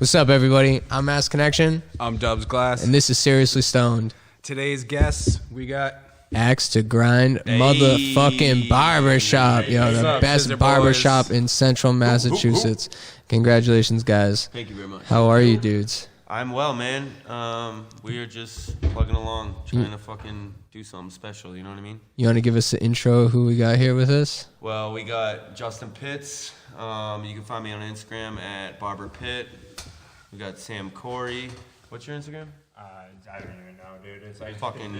What's up, everybody? I'm Mass Connection. I'm Dubz Glass. And this is Seriously Stoned. Today's guests, we got Axe to Grind, motherfucking barbershop. Yo, the best barbershop in central Massachusetts. Congratulations, guys. Thank you very much. How are you, dudes? I'm well, man. We are just plugging along, trying to fucking do something special, you know what I mean? You want to give us an intro of who we got here with us? Well, we got Justin Pitts. You can find me on Instagram at Barber Pitt. We got Sam Corey. What's your Instagram? I don't even know, dude. It's like fucking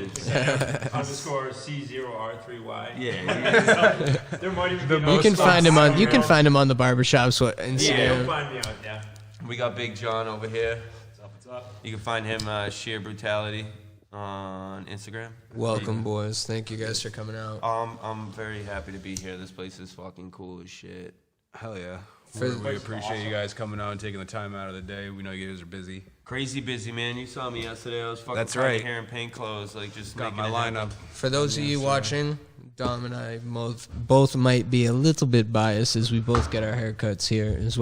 underscore C0R3Y. Yeah. There might even be You can find him on. You can find him on the barbershop's Instagram. Yeah, you'll find me out. Yeah. We got Big John over here. What's up? You can find him Sheer Brutality on Instagram. Welcome, boys. Thank you guys for coming out. I'm very happy to be here. This place is fucking cool as shit. hell yeah. For- We appreciate you guys coming out and taking the time out of the day. We know you guys are busy. Crazy busy, man. You saw me yesterday. I was fucking That's cutting right. hair and paint clothes, like just Got making my it happen. lineup. For those of you watching, Dom and I both might be a little bit biased as we both get our haircuts here, as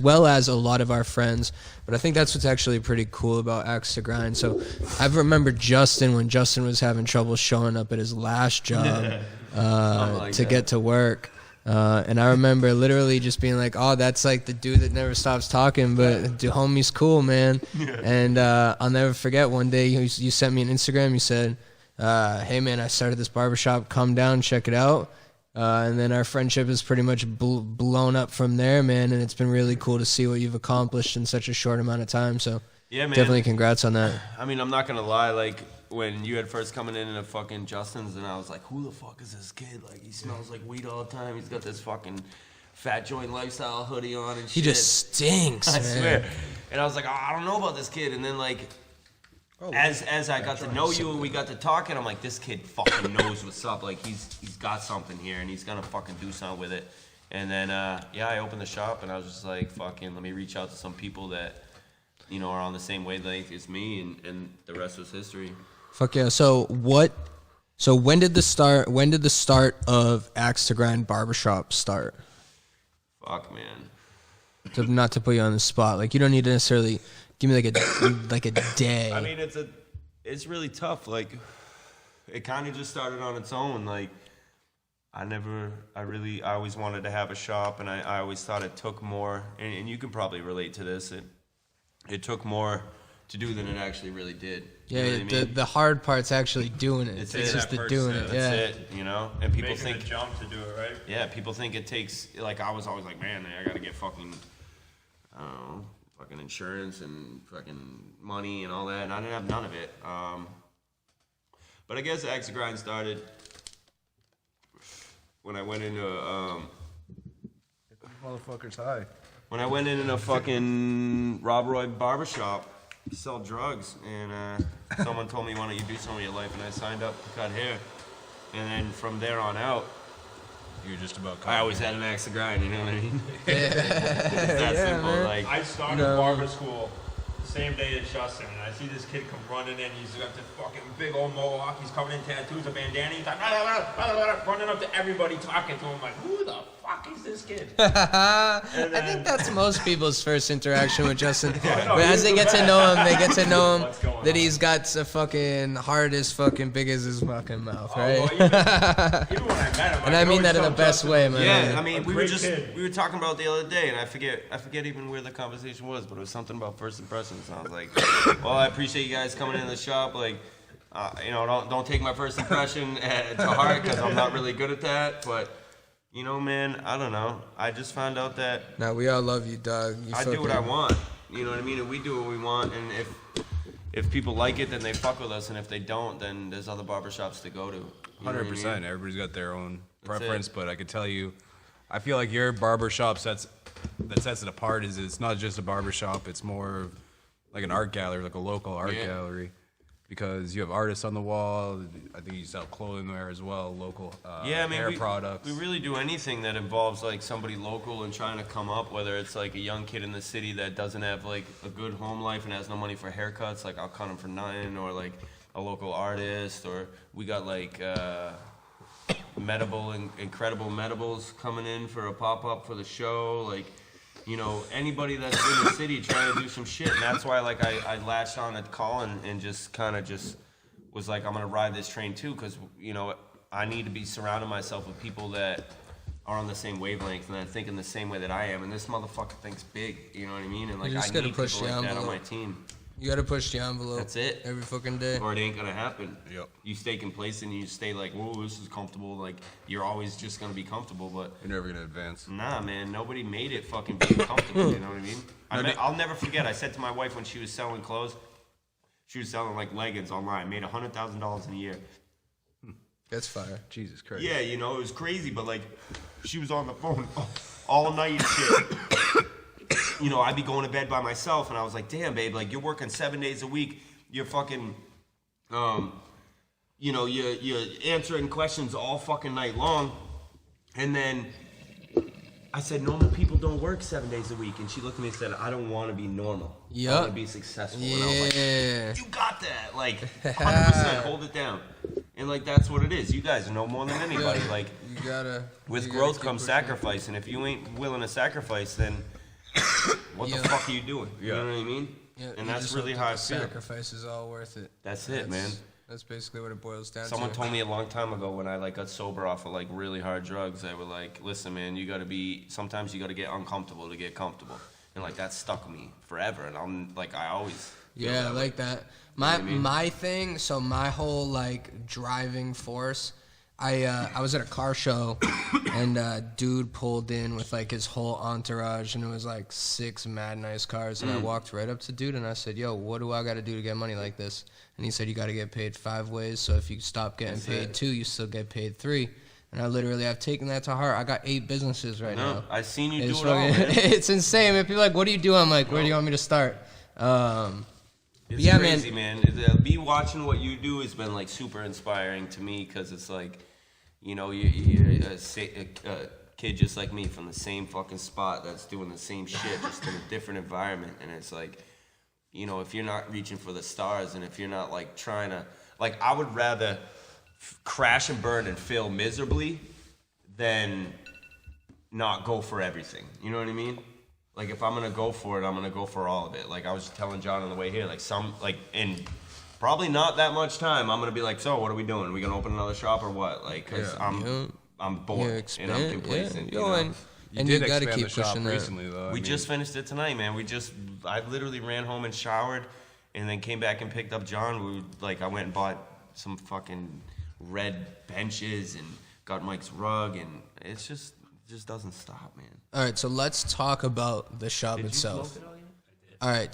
well as a lot of our friends. But I think that's what's actually pretty cool about Axe to Grind. So I remember Justin when Justin was having trouble showing up at his last job to get to work. And I remember literally just being like, oh, that's like the dude that never stops talking, but the homie's cool, man. And I'll never forget one day you sent me an Instagram. You said, hey, man, I started this barbershop. Come down, check it out. And then our friendship is pretty much blown up from there, man. And it's been really cool to see what you've accomplished in such a short amount of time. So Yeah, man. definitely congrats on that. I mean, I'm not gonna lie. Like when you had first coming in a fucking Justin's, and I was like, "Who the fuck is this kid? Like, he smells like weed all the time. He's got this fucking fat joint lifestyle hoodie on and shit." He just stinks, I man. swear. And I was like, oh, I don't know about this kid. And then like, as I got to know you and we got to talking, I'm like, this kid fucking knows what's up. Like he's got something here and he's gonna fucking do something with it. And then I opened the shop and I was just like, fucking, let me reach out to some people that, you know, are on the same wavelength as me, and the rest was history. Fuck yeah. So when did the start of Axe to Grind Barbershop start? Fuck, man. Not to put you on the spot. Like, you don't need to necessarily give me like a day. I mean, it's really tough. Like, it kind of just started on its own. Like, I always wanted to have a shop, and I always thought it took more, and you can probably relate to this. It took more to do than it actually really did. Yeah, you know what I mean? the hard part's actually doing it. It's It's just that the doing it. That's Yeah. it, you know? And people Making think, the jump to do it, right? yeah, people think it takes, like, I was always like, man, I gotta get fucking, I don't know, fucking insurance and fucking money and all that, and I didn't have none of it. But I guess Axe to Grind started when I went into, Motherfuckers high. when I went into a fucking Rob Roy barbershop to sell drugs, and someone told me, why don't you do something with your life, and I signed up to cut hair. And then from there on out, You're just about I always had an Axe to Grind, you know what I mean? It's that simple, man. like, I started barber school the same day as Justin, and I see this kid come running in. He's got this fucking big old mohawk. He's covered in tattoos, a bandana. He's like, running up to everybody, talking to him like, who the fuck is this kid? I think that's most people's first interaction with Justin. no, But as they get to know him, they get to know him What's going that on? he's got a fucking heart as fucking big as his fucking mouth, Oh, right? well, even when I met him, And I mean that in the best way, man. yeah, I mean, we were great just, kid. we were talking about it the other day, and I forget even where the conversation was, but it was something about first impressions, and I was like, well, I appreciate you guys coming in the shop, like, you know, don't take my first impression to heart, because I'm not really good at that, but, you know, man, I don't know. I just found out that No, we all love you, dog. You I do what I fucking- want. You know what I mean? And we do what we want. And if people like it, then they fuck with us. And if they don't, then there's other barbershops to go to. You know what I mean? 100%. Everybody's got their own That's preference, it. but I could tell you, I feel like your barbershop sets it apart is it's not just a barbershop, it's more of like an art gallery, like a local art Yeah. gallery. Because you have artists on the wall. I think you sell clothing there as well, local Yeah, I mean, hair products. we really do anything that involves like somebody local and trying to come up, whether it's like a young kid in the city that doesn't have like a good home life and has no money for haircuts, like I'll cut them for nothing, or like a local artist, or we got like incredible medibles coming in for a pop-up for the show, like, you know, anybody that's in the city trying to do some shit. And that's why, like, I latched on at Colin and just kind of just was like, I'm going to ride this train too, because, you know, I need to be surrounding myself with people that are on the same wavelength and that think in the same way that I am. And this motherfucker thinks big, you know what I mean? And, like, just I gotta need push people the like that on envelope. my team. You gotta push the envelope. That's it. Every fucking day. Or it ain't gonna happen. Yep. You stay complacent and you stay like, whoa, this is comfortable. Like, you're always just gonna be comfortable, but You're never gonna advance. nah, man, nobody made it fucking being comfortable, you know what I mean? I'll never forget, I said to my wife when she was selling clothes, she was selling like leggings online, made $100,000 in a year. That's fire. Jesus Christ. Yeah, you know, it was crazy, but like, she was on the phone all night and shit. You know, I'd be going to bed by myself, and I was like, damn, babe, like, you're working 7 days a week, you're fucking, you know, you're answering questions all fucking night long, and then I said, normal people don't work 7 days a week, and she looked at me and said, I don't want to be normal. Yup. I want to be successful. And I was like, Yeah. you got that, like, 100%, hold it down. And, like, that's what it is. You guys know more than anybody. Like, You gotta. with you growth gotta keep comes pushing. sacrifice, and if you ain't willing to sacrifice, then what Yeah. the fuck are you doing? You know what I mean? Yeah, you and that's just really hope how I that feel. the sacrifice is all worth it. That's it, man. That's basically what it boils down Someone to. told me a long time ago when I like got sober off of like really hard drugs, they were like, listen, man, you gotta be, sometimes you gotta get uncomfortable to get comfortable. And like that stuck with me forever. And I'm like, I always feel Yeah, I that way. like that. know what I mean? My thing, so my whole like driving force, I was at a car show and a dude pulled in with like his whole entourage and it was like 6 mad nice cars and I walked right up to dude and I said, yo, what do I gotta do to get money like this? And he said, you gotta get paid 5 ways, so if you stop getting That's paid it. 2, you still get paid 3. And I literally, I've taken that to heart. I got 8 businesses right No, now. I seen you It's do it all, fucking- man. it's insane. If people are like, what do you do? I'm like, where do you want me to start? It's yeah, crazy, man. Me watching what you do has been like super inspiring to me because it's like, you know, you're a kid just like me from the same fucking spot that's doing the same shit, just in a different environment. And it's like, you know, if you're not reaching for the stars and if you're not like trying to, like, I would rather crash and burn and fail miserably than not go for everything. You know what I mean? Like, if I'm gonna go for it, I'm gonna go for all of it. Like, I was telling John on the way here, like, in probably not that much time, I'm gonna be like, so, what are we doing? Are we gonna open another shop or what? Like, because I'm bored and I'm complacent. Yeah, you know? and did you gotta expand keep the shop pushing that. recently, though. We just finished it tonight, man. I literally ran home and showered and then came back and picked up John. I went and bought some fucking red benches and got Mike's rug, and it just doesn't stop, man. All right, so let's talk about the shop Did you itself. smoke it all yet? All right,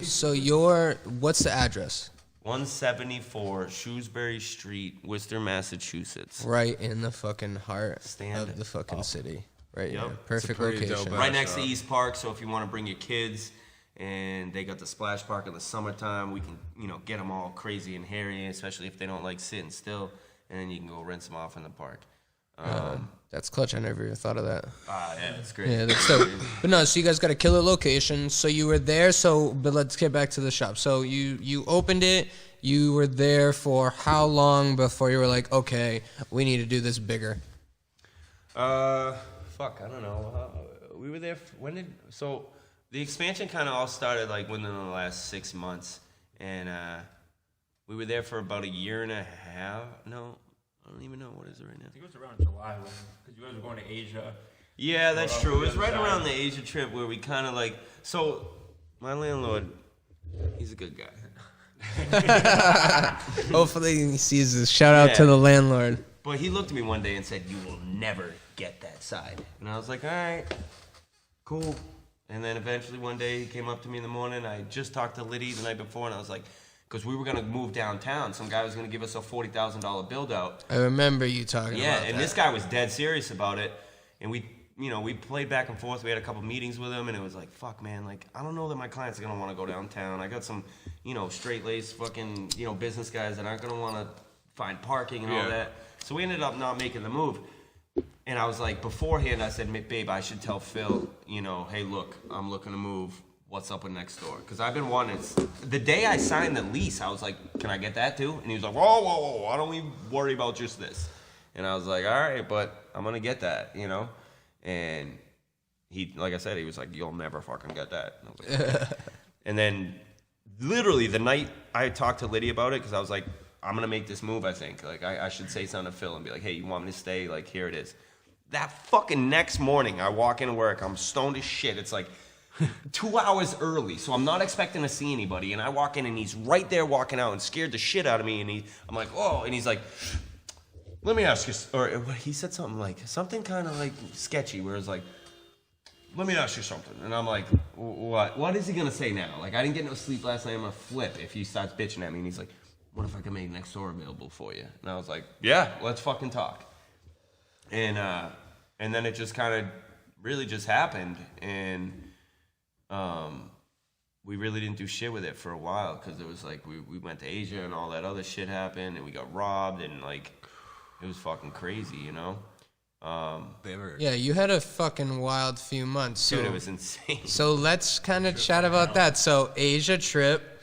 so your what's the address? 174 Shrewsbury Street, Worcester, Massachusetts. Right in the fucking heart Stand of the fucking up. city. Right Yep. here. Perfect pretty location. dope Right next to shop. East Park, so if you want to bring your kids, and they got the splash park in the summertime, we can, you know, get them all crazy and hairy, especially if they don't like sitting still, and then you can go rinse them off in the park. That's clutch. I never even thought of that. Yeah, it's great. Yeah, that's dope. But no, so you guys got a killer location. So you were there. But let's get back to the shop. So you opened it. You were there for how long before you were like, okay, we need to do this bigger? Fuck, I don't know. We were there. So the expansion kind of all started like within the last 6 months, and we were there for about a year and a half. No, I don't even know what is it right now. I think it was around July because you guys were going to Asia. Yeah, that's Well, true. It was the right other side. around the Asia trip where we kind of like. So my landlord, he's a good guy. Hopefully he sees this. Shout out to Yeah. the landlord. But he looked at me one day and said, "You will never get that side." And I was like, "All right, cool." And then eventually one day he came up to me in the morning. I just talked to Liddy the night before, and I was like, because we were gonna move downtown. Some guy was gonna give us a $40,000 build out. I remember you talking Yeah, about and that. this guy was dead serious about it. And we played back and forth. We had a couple meetings with him, and it was like, fuck, man, like, I don't know that my clients are gonna want to go downtown. I got some, straight-laced fucking, business guys that aren't gonna want to find parking and all Yeah. that. So we ended up not making the move. And I was like, beforehand, I said, babe, I should tell Phil, hey, look, I'm looking to move. What's up with next door? Because I've been wanting. The day I signed the lease, I was like, can I get that too? And he was like, whoa, why don't we worry about just this? And I was like, all right, but I'm gonna get that, And like I said, he was like, you'll never fucking get that. And, I was like, okay. And then literally the night I talked to Lydia about it, because I was like, I'm going to make this move, I think. Like, I should say something to Phil and be like, hey, you want me to stay? Like, here it is. That fucking next morning, I walk into work. I'm stoned as shit. It's like 2 hours early, so I'm not expecting to see anybody. And I walk in, and he's right there walking out and scared the shit out of me. And I'm like, oh. And he's like, let me ask you, or he said something kind of like sketchy, where it's like, let me ask you something. And I'm like, what? What is he going to say now? Like, I didn't get no sleep last night. I'm going to flip if he starts bitching at me. And he's like, what if I can make next door available for you? And I was like, yeah, let's fucking talk. And then it just kind of really just happened. And we really didn't do shit with it for a while, because it was like we went to Asia and all that other shit happened, and we got robbed, and like it was fucking crazy, you know? Yeah, you had a fucking wild few months. So, dude, it was insane. So let's kind of chat about that. So Asia trip,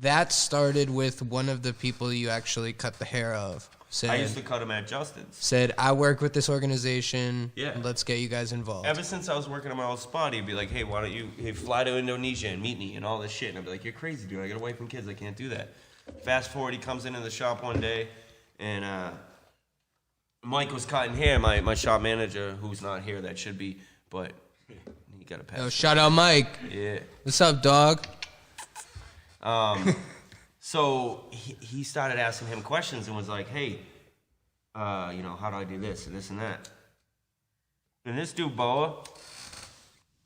that started with one of the people you actually cut the hair of. I used to cut him at Justin's. Said, I work with this organization. Yeah. Let's get you guys involved. Ever since I was working at my old spot, he'd be like, hey, why don't you fly to Indonesia and meet me and all this shit. And I'd be like, you're crazy, dude. I got a wife and kids. I can't do that. Fast forward, he comes into the shop one day, and Mike was cutting hair, my shop manager, who's not here, that should be, but he got a pass. Yo, shout out Mike. Yeah. What's up, dog? So he started asking him questions and was like, hey, how do I do this and this and that? And this dude, Boa,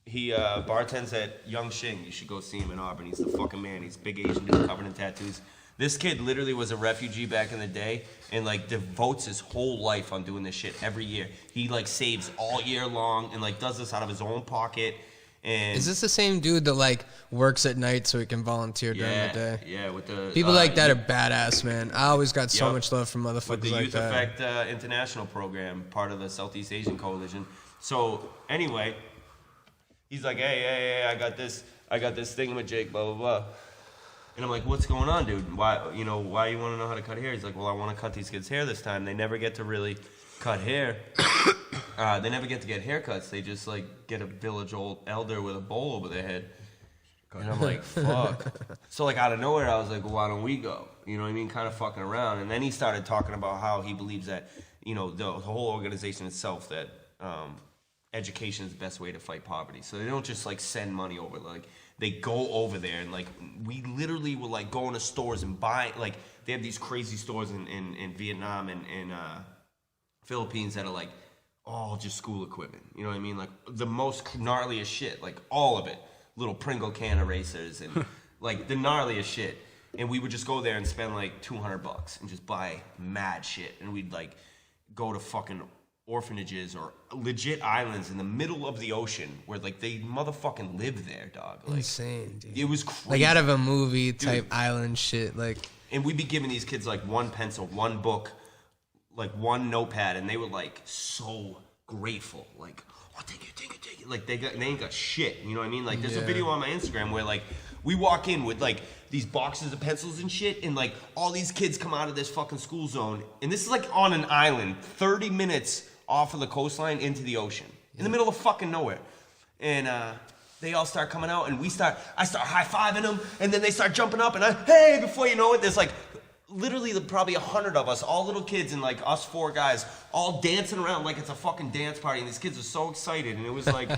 he bartends at Young Shing. You should go see him in Auburn. He's the fucking man. He's a big Asian dude covered in tattoos. This kid literally was a refugee back in the day and, like, devotes his whole life on doing this shit every year. He, like, saves all year long and, like, does this out of his own pocket. And is this the same dude that, like, works at night so he can volunteer during the day? Yeah, with the... People like that are badass, man. I always got so much love from motherfuckers with the like Youth that. Effect International program, part of the Southeast Asian Coalition. So, anyway, he's like, hey, I got this thingamajig, blah, blah, blah. And I'm like, what's going on, dude? Why you want to know how to cut hair? He's like, well, I want to cut these kids' hair this time. They never get to really cut hair. They never get to get haircuts. They just, like, get a village old elder with a bowl over their head. And I'm like, fuck. So, like, out of nowhere, I was like, well, why don't we go? You know what I mean? Kind of fucking around. And then he started talking about how he believes that, the whole organization itself, that education is the best way to fight poverty. So they don't just, like, send money over. Like, they go over there, and, like, we literally will, like, go into stores and buy, like, they have these crazy stores in Vietnam and Philippines that are, like, all just school equipment. You know what I mean? Like, the most gnarliest shit, like, all of it. Little Pringle can erasers and, like, the gnarliest shit. And we would just go there and spend, like, $200 and just buy mad shit. And we'd, like, go to fucking orphanages or legit islands in the middle of the ocean where, like, they motherfucking live there, dog. Like, insane, dude. It was crazy. Like, out of a movie type island shit, like. And we'd be giving these kids, like, one pencil, one book, like, one notepad, and they were, like, so grateful. Like, oh, take it. Like, they ain't got shit, you know what I mean? Like, there's a video on my Instagram where, like, we walk in with, like, these boxes of pencils and shit, and, like, all these kids come out of this fucking school zone, and this is, like, on an island, 30 minutes off of the coastline into the ocean, in the middle of fucking nowhere. And they all start coming out, and I start high-fiving them, and then they start jumping up, and hey, before you know it, there's, like, literally probably 100 of us, all little kids, and, like, us 4 guys, all dancing around like it's a fucking dance party, and these kids are so excited, and it was like,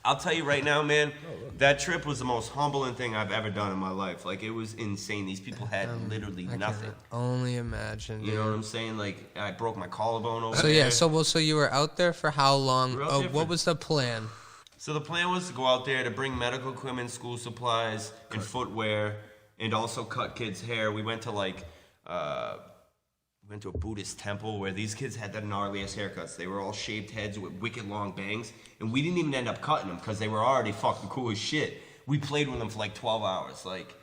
I'll tell you right now, man, that trip was the most humbling thing I've ever done in my life. Like, it was insane. These people had literally nothing. I can only imagine, dude. You know what I'm saying? Like, I broke my collarbone over so, there. Yeah, so you were out there for how long? What was the plan? So the plan was to go out there to bring medical equipment, school supplies, and footwear, and also cut kids' hair. We went to, like, a Buddhist temple where these kids had the gnarliest haircuts. They were all shaved heads with wicked long bangs, and we didn't even end up cutting them because they were already fucking cool as shit. We played with them for, like, 12 hours. Like,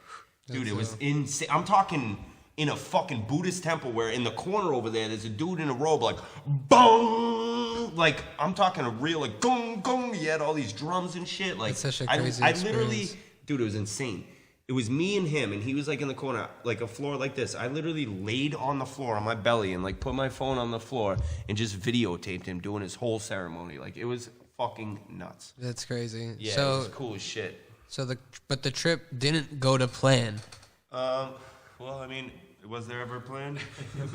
dude, it was insane. I'm talking in a fucking Buddhist temple where in the corner over there, there's a dude in a robe, like, boom! Like, I'm talking a real, like, gong, gong. He had all these drums and shit. Like, it's such a crazy I literally, dude, it was insane. It was me and him, and he was, like, in the corner, like, a floor like this. I literally laid on the floor on my belly and, like, put my phone on the floor and just videotaped him doing his whole ceremony. Like, it was fucking nuts. That's crazy. Yeah, so it was cool as shit. So the trip didn't go to plan. Well, I mean, was there ever a plan?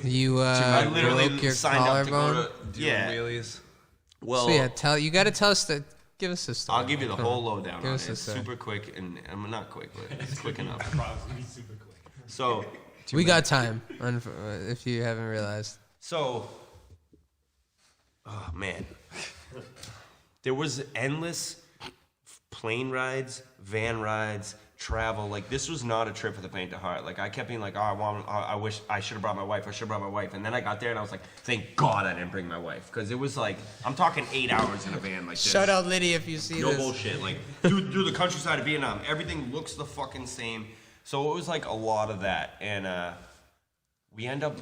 You I literally broke your signed up to collarbone. go to Wheelies. Well, So yeah, you got to tell us that. Give us this story. I'll give you the whole lowdown Give on us it. It's the story. super quick, and I'm not quick, but it's quick enough. Probably super quick. So, We got time, if you haven't realized. oh man, there was endless plane rides, van rides, travel. Like, this was not a trip for the faint of heart. Like, I kept being like, I wish I should have brought my wife. And then I got there and I was like, thank God I didn't bring my wife. Because it was like, I'm talking 8 hours in a van like this. Shout out Liddy if you see No this. bullshit. Like, through the countryside of Vietnam. Everything looks the fucking same. So it was like a lot of that. And we end up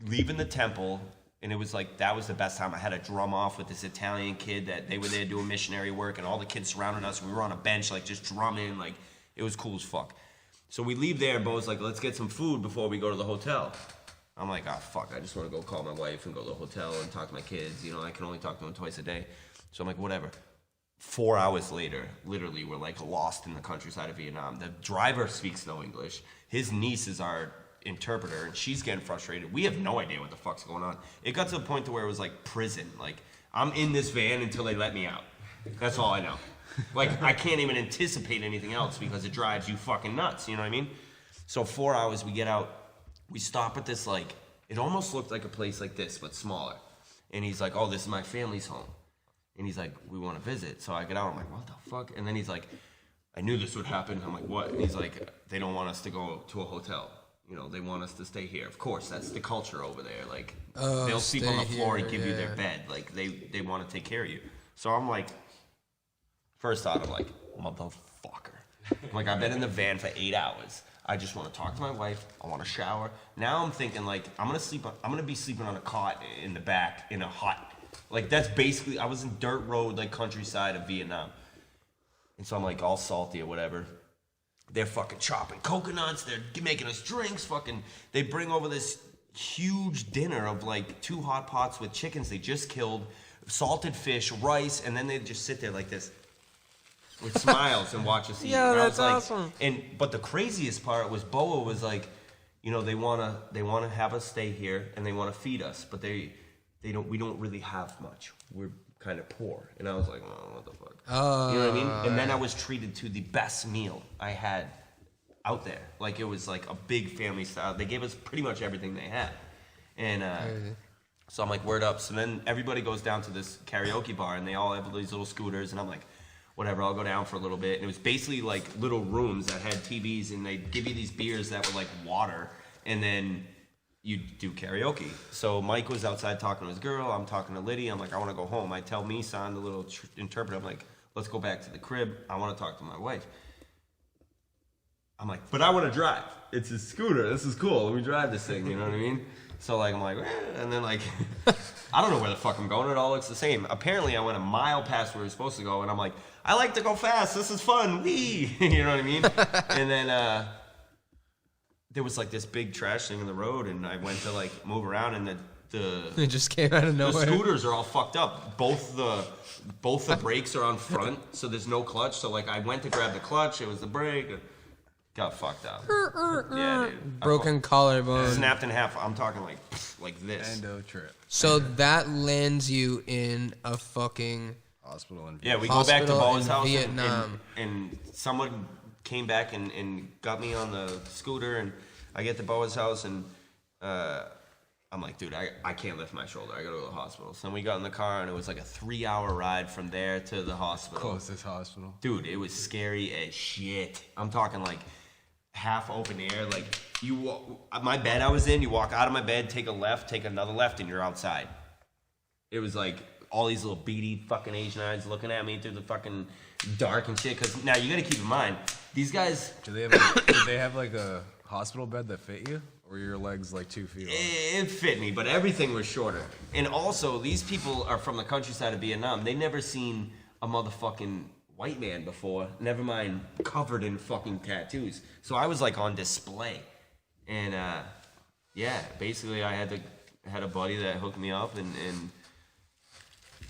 leaving the temple. And it was like, that was the best time. I had a drum off with this Italian kid that they were there doing missionary work. And all the kids surrounded us. We were on a bench, like, just drumming. Like, it was cool as fuck. So we leave there, and Bo's like, let's get some food before we go to the hotel. I'm like, fuck, I just want to go call my wife and go to the hotel and talk to my kids. You know, I can only talk to them twice a day. So I'm like, whatever. 4 hours later, literally, we're like lost in the countryside of Vietnam. The driver speaks no English. His niece is our interpreter, and she's getting frustrated. We have no idea what the fuck's going on. It got to a point to where it was like prison. Like, I'm in this van until they let me out. That's all I know. Like, I can't even anticipate anything else because it drives you fucking nuts, you know what I mean? So 4 hours, we get out, we stop at this, like, it almost looked like a place like this, but smaller. And he's like, oh, this is my family's home. And he's like, we want to visit. So I get out, I'm like, what the fuck? And then he's like, I knew this would happen. I'm like, what? And he's like, they don't want us to go to a hotel. You know, they want us to stay here. Of course, that's the culture over there. Like, they'll sleep on the floor and give you their bed. Like, they want to take care of you. So I'm like, first thought, I'm like, motherfucker. Like, I've been in the van for 8 hours. I just want to talk to my wife. I want to shower. Now I'm thinking, like, I'm gonna be sleeping on a cot in the back in a hut. Like, that's basically, I was in dirt road, like, countryside of Vietnam. And so I'm like all salty or whatever. They're fucking chopping coconuts. They're making us drinks. Fucking, they bring over this huge dinner of like 2 hot pots with chickens they just killed, salted fish, rice, and then they just sit there like this with smiles and watch us eat. Yeah, and that's I was like, awesome. But the craziest part was Boa was like, you know, they wanna have us stay here and they wanna feed us, but we don't really have much. We're kind of poor. And I was like, oh, what the fuck? Oh, You know what I mean? And then I was treated to the best meal I had out there. Like, it was like a big family style. They gave us pretty much everything they had. And so I'm like, word up. So then everybody goes down to this karaoke bar and they all have these little scooters. And I'm like, whatever, I'll go down for a little bit. And it was basically like little rooms that had TVs and they'd give you these beers that were like water. And then you do karaoke. So Mike was outside talking to his girl. I'm talking to Liddy. I'm like, I want to go home. I tell Misan, the little interpreter, I'm like, let's go back to the crib. I want to talk to my wife. I'm like, but I want to drive. It's a scooter. This is cool. Let me drive this thing. You know what I mean? So like, I'm like, and then like, I don't know where the fuck I'm going. It all looks the same. Apparently, I went a mile past where we were supposed to go, and I'm like, I like to go fast. This is fun. Wee. You know what I mean? And then there was like this big trash thing in the road, and I went to like move around, and It just came out of the nowhere. scooters are all fucked up. Both the brakes are on front, so there's no clutch. So like, I went to grab the clutch. It was the brake. Got fucked up. Yeah, dude. Broken collarbone. Snapped in half. I'm talking like this. Endo trip. So that lands you in a fucking Hospital in Yeah, we go back to Hospital Bo's in house, Vietnam. and someone came back and got me on the scooter, and I get to Bo's house, and I'm like, dude, I can't lift my shoulder. I gotta go to the hospital. So then we got in the car, and it was like a 3-hour ride from there to the hospital. closest hospital. Dude, it was scary as shit. I'm talking like half open air. Like, my bed I was in, you walk out of my bed, take a left, take another left, and you're outside. It was like all these little beady fucking Asian eyes looking at me through the fucking dark and shit. Because now you gotta keep in mind, these guys, Did they have like a hospital bed that fit you? Or were your legs like 2 feet long? it fit me, but everything was shorter. And also, these people are from the countryside of Vietnam. They never seen a motherfucking white man before, never mind covered in fucking tattoos. So I was like on display. And yeah, basically I had a buddy that hooked me up, and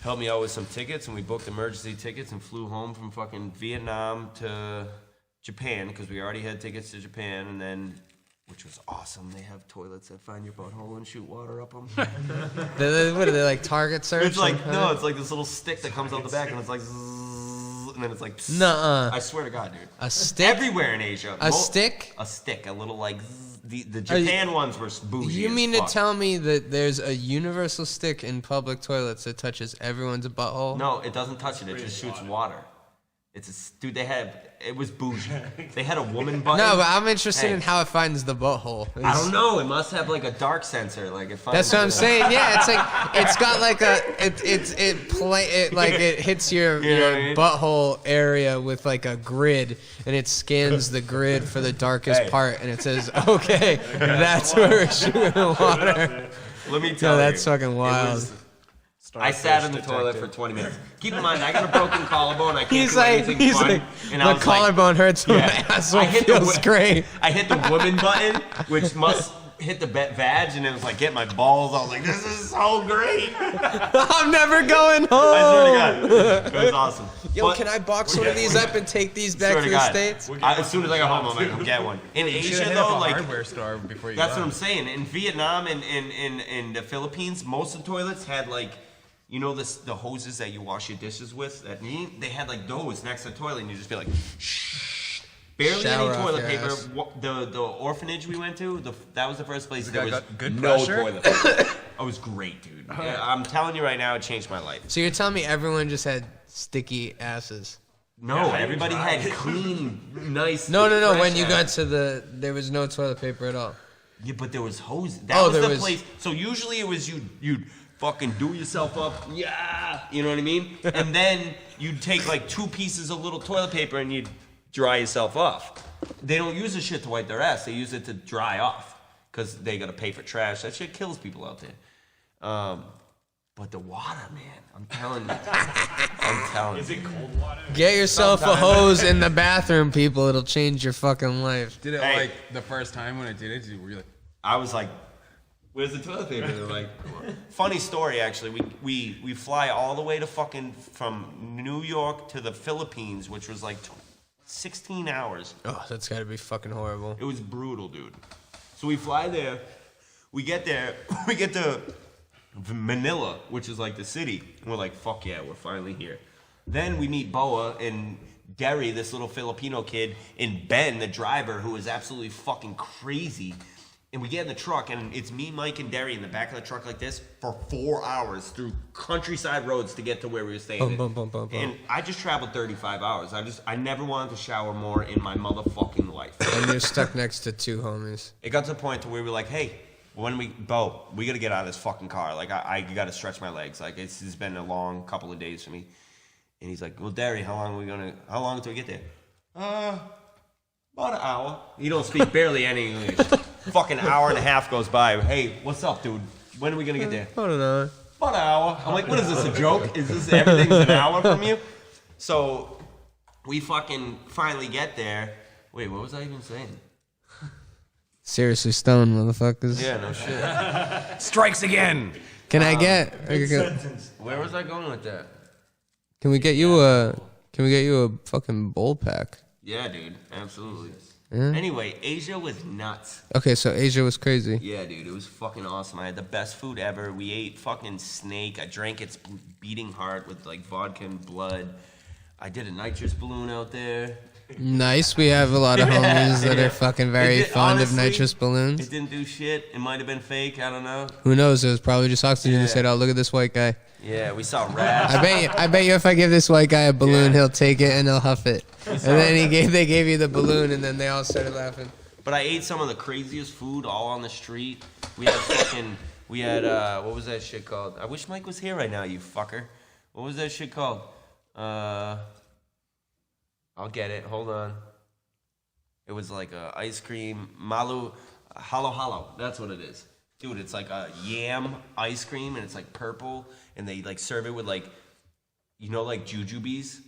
helped me out with some tickets, and we booked emergency tickets and flew home from fucking Vietnam to Japan because we already had tickets to Japan, and then, which was awesome. They have toilets that find your butthole and shoot water up them. What are they, like Target search? It's like no, it's like this little stick that comes out the back, and it's like, zzz, and then it's like. Nuh-uh. I swear to God, dude. A stick? Everywhere in Asia. A stick? A stick, a little like. The Japan ones were bougie. You mean as to fuck. tell me that there's a universal stick in public toilets that touches everyone's butthole? No, it doesn't touch it. It just shoots water. Dude, it was bougie. They had a woman button. No, but I'm interested Hey. in how it finds the butthole. I don't know. It must have like a dark sensor. Like it finds That's what I'm saying. Yeah, it's like it's got like it hits your, You know what I mean? butthole area with like a grid, and it scans the grid for the darkest Hey. part, and it says, okay, that's where we're shooting the water. Let me tell No, you. that's fucking it wild. was- I sat in the toilet for 20 minutes. Keep in mind, I got a broken collarbone. I can't He's do like, anything he's fun. like, and I my was collarbone hurts, but Yeah. my asshole I hit the feels wo- great. I hit the woman button, which must hit the vag, and it was like, get my balls. I was like, this is so great. I'm never going home. I swear to God. It was awesome. Yo, But- can I box one of these up and take these back Swear to to the God. States? As soon as I got home, I'm like, I'll get one. In You should Asia, hit up though, a like, hardware store before you. that's what left. I'm saying. In Vietnam and in the Philippines, most of the toilets had like, you know, the hoses that you wash your dishes with. They had like those next to the toilet, and you just be like, shh. Barely Shower any off toilet your paper. ass. The orphanage we went to, that was the first place The there guy was got good no pressure? toilet paper. It was great, dude. Yeah, I'm telling you right now, it changed my life. So you're telling me everyone just had sticky asses? No, everybody had clean, nice. No. fresh When you ass. got to there was no toilet paper at all. Yeah, but there was hoses. That Oh, was there the was- place. So usually it was you'd fucking do yourself up, yeah, you know what I mean? And then you'd take like 2 pieces of little toilet paper and you'd dry yourself off. They don't use the shit to wipe their ass. They use it to dry off because they gotta pay for trash. That shit kills people out there. But the water, man, I'm telling you. I'm telling you. Is it cold water? Get yourself a hose in the bathroom, people. It'll change your fucking life. Did it Hey. like the first time when I did it? Were you like, I was like, where's the toilet paper? They're like, funny story actually. We fly all the way to from New York to the Philippines, which was like 16 hours. Oh, that's gotta be fucking horrible. It was brutal, dude. So we fly there. We get there. We get to Manila, which is like the city. And we're like, fuck yeah, we're finally here. Then we meet Boa and Derry, this little Filipino kid, and Ben, the driver, who is absolutely fucking crazy. And we get in the truck, and it's me, Mike, and Derry in the back of the truck like this for 4 hours through countryside roads to get to where we were staying. Bum, bum, bum, bum. And I just traveled 35 hours. I never wanted to shower more in my motherfucking life. And you're stuck next to 2 homies. It got to the point to where we were like, hey, we gotta get out of this fucking car. Like, I gotta stretch my legs. Like, it's been a long couple of days for me. And he's like, well, Derry, how long until we get there? About an hour. You don't speak barely any English. Fucking hour and a half goes by. Hey, what's up, dude? When are we gonna get there? I don't know. About an hour. I'm like, what is this, a joke? Is this everything's an hour from you? So, we fucking finally get there. Wait, what was I even saying? Seriously, stoned motherfuckers. Yeah, no shit. strikes again? Can I get? Where was I going with that? Can we get you a fucking bowl pack? Yeah, dude, absolutely. Yeah? Anyway, Asia was nuts. Okay, so Asia was crazy. Yeah, dude, it was fucking awesome. I had the best food ever. We ate fucking snake. I drank its beating heart with like vodka and blood. I did a nitrous balloon out there. Nice. We have a lot of homies that are fucking very fond of honestly, nitrous balloons. It didn't do shit. It might have been fake. I don't know. Who knows? It was probably just oxygen. Yeah. They said, "Oh, look at this white guy." Yeah, we saw rats. I bet you, if I give this white guy a balloon, Yeah. he'll take it and he'll huff it. And then they gave you the balloon, and then they all started laughing. But I ate some of the craziest food all on the street. We had what was that shit called? I wish Mike was here right now, you fucker. What was that shit called? I'll get it. Hold on. It was like a ice cream, halo halo. That's what it is. Dude, it's like a yam ice cream, and it's like purple, and they like serve it with like, you know, like jujubes?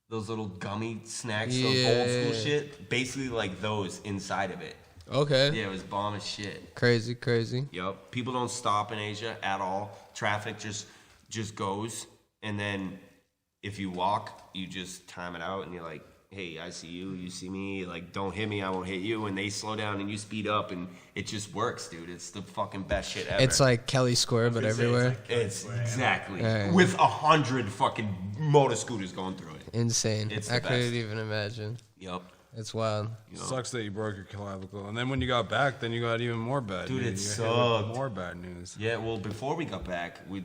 Those little gummy snacks, those old school shit. Basically like those inside of it. Okay. Yeah, it was bomb as shit. Crazy. Yup. People don't stop in Asia at all. Traffic just just goes, and then if you walk, you just time it out, and you're like, hey, I see you, you see me, like, don't hit me, I won't hit you, and they slow down and you speed up, and it just works, dude. It's the fucking best shit ever. It's like Kelly Square, but everywhere. It's exactly Right. with 100 fucking motor scooters going through it. Insane. It's I the couldn't best. even imagine. Yup. It's wild. Sucks that you broke your clavicle, and then when you got back, then you got even more bad Dude, news. it You got hit with sucked. more bad news. Yeah, well, before we got back, we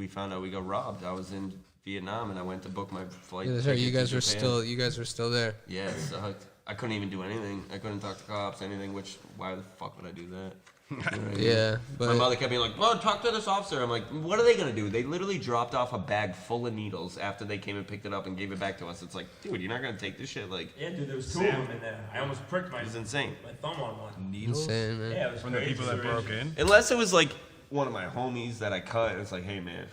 found out we got robbed. I was in Vietnam, and I went to book my flight. Yeah, that's right. ticket You to guys Japan. were still there. Yeah, it sucked. I couldn't even do anything. I couldn't talk to cops, anything. Which, why the fuck would I do that? You know what I mean? Yeah, My but mother kept being like, "Well, talk to this officer." I'm like, "What are they gonna do?" They literally dropped off a bag full of needles after they came and picked it up and gave it back to us. It's like, dude, you're not gonna take this shit. Like, Yeah, dude, there was 2 of them in there. I almost pricked my it was insane. thumb on one. insane, man. Yeah, it was From the crazy. people that broke in. Unless it was like one of my homies that I cut. It's like, hey man,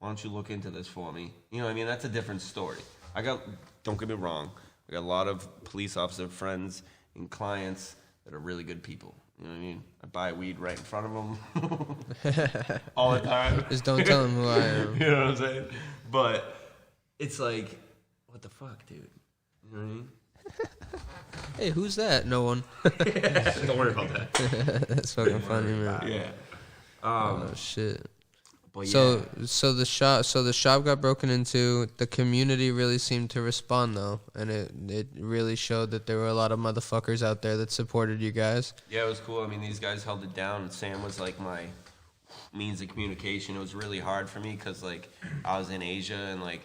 why don't you look into this for me? You know what I mean? That's a different story. Don't get me wrong, I got a lot of police officer friends and clients that are really good people. You know what I mean? I buy weed right in front of them all the time. Just don't tell them who I am. You know what I'm saying? But it's like, what the fuck, dude? You know what I mean? Hey, who's that? No one. Don't worry about that. That's fucking funny, man. Yeah. Oh shit. But So the shop got broken into. The community really seemed to respond though, and it really showed that there were a lot of motherfuckers out there that supported you guys. Yeah, it was cool. I mean, these guys held it down. Sam was like my means of communication. It was really hard for me because like I was in Asia and like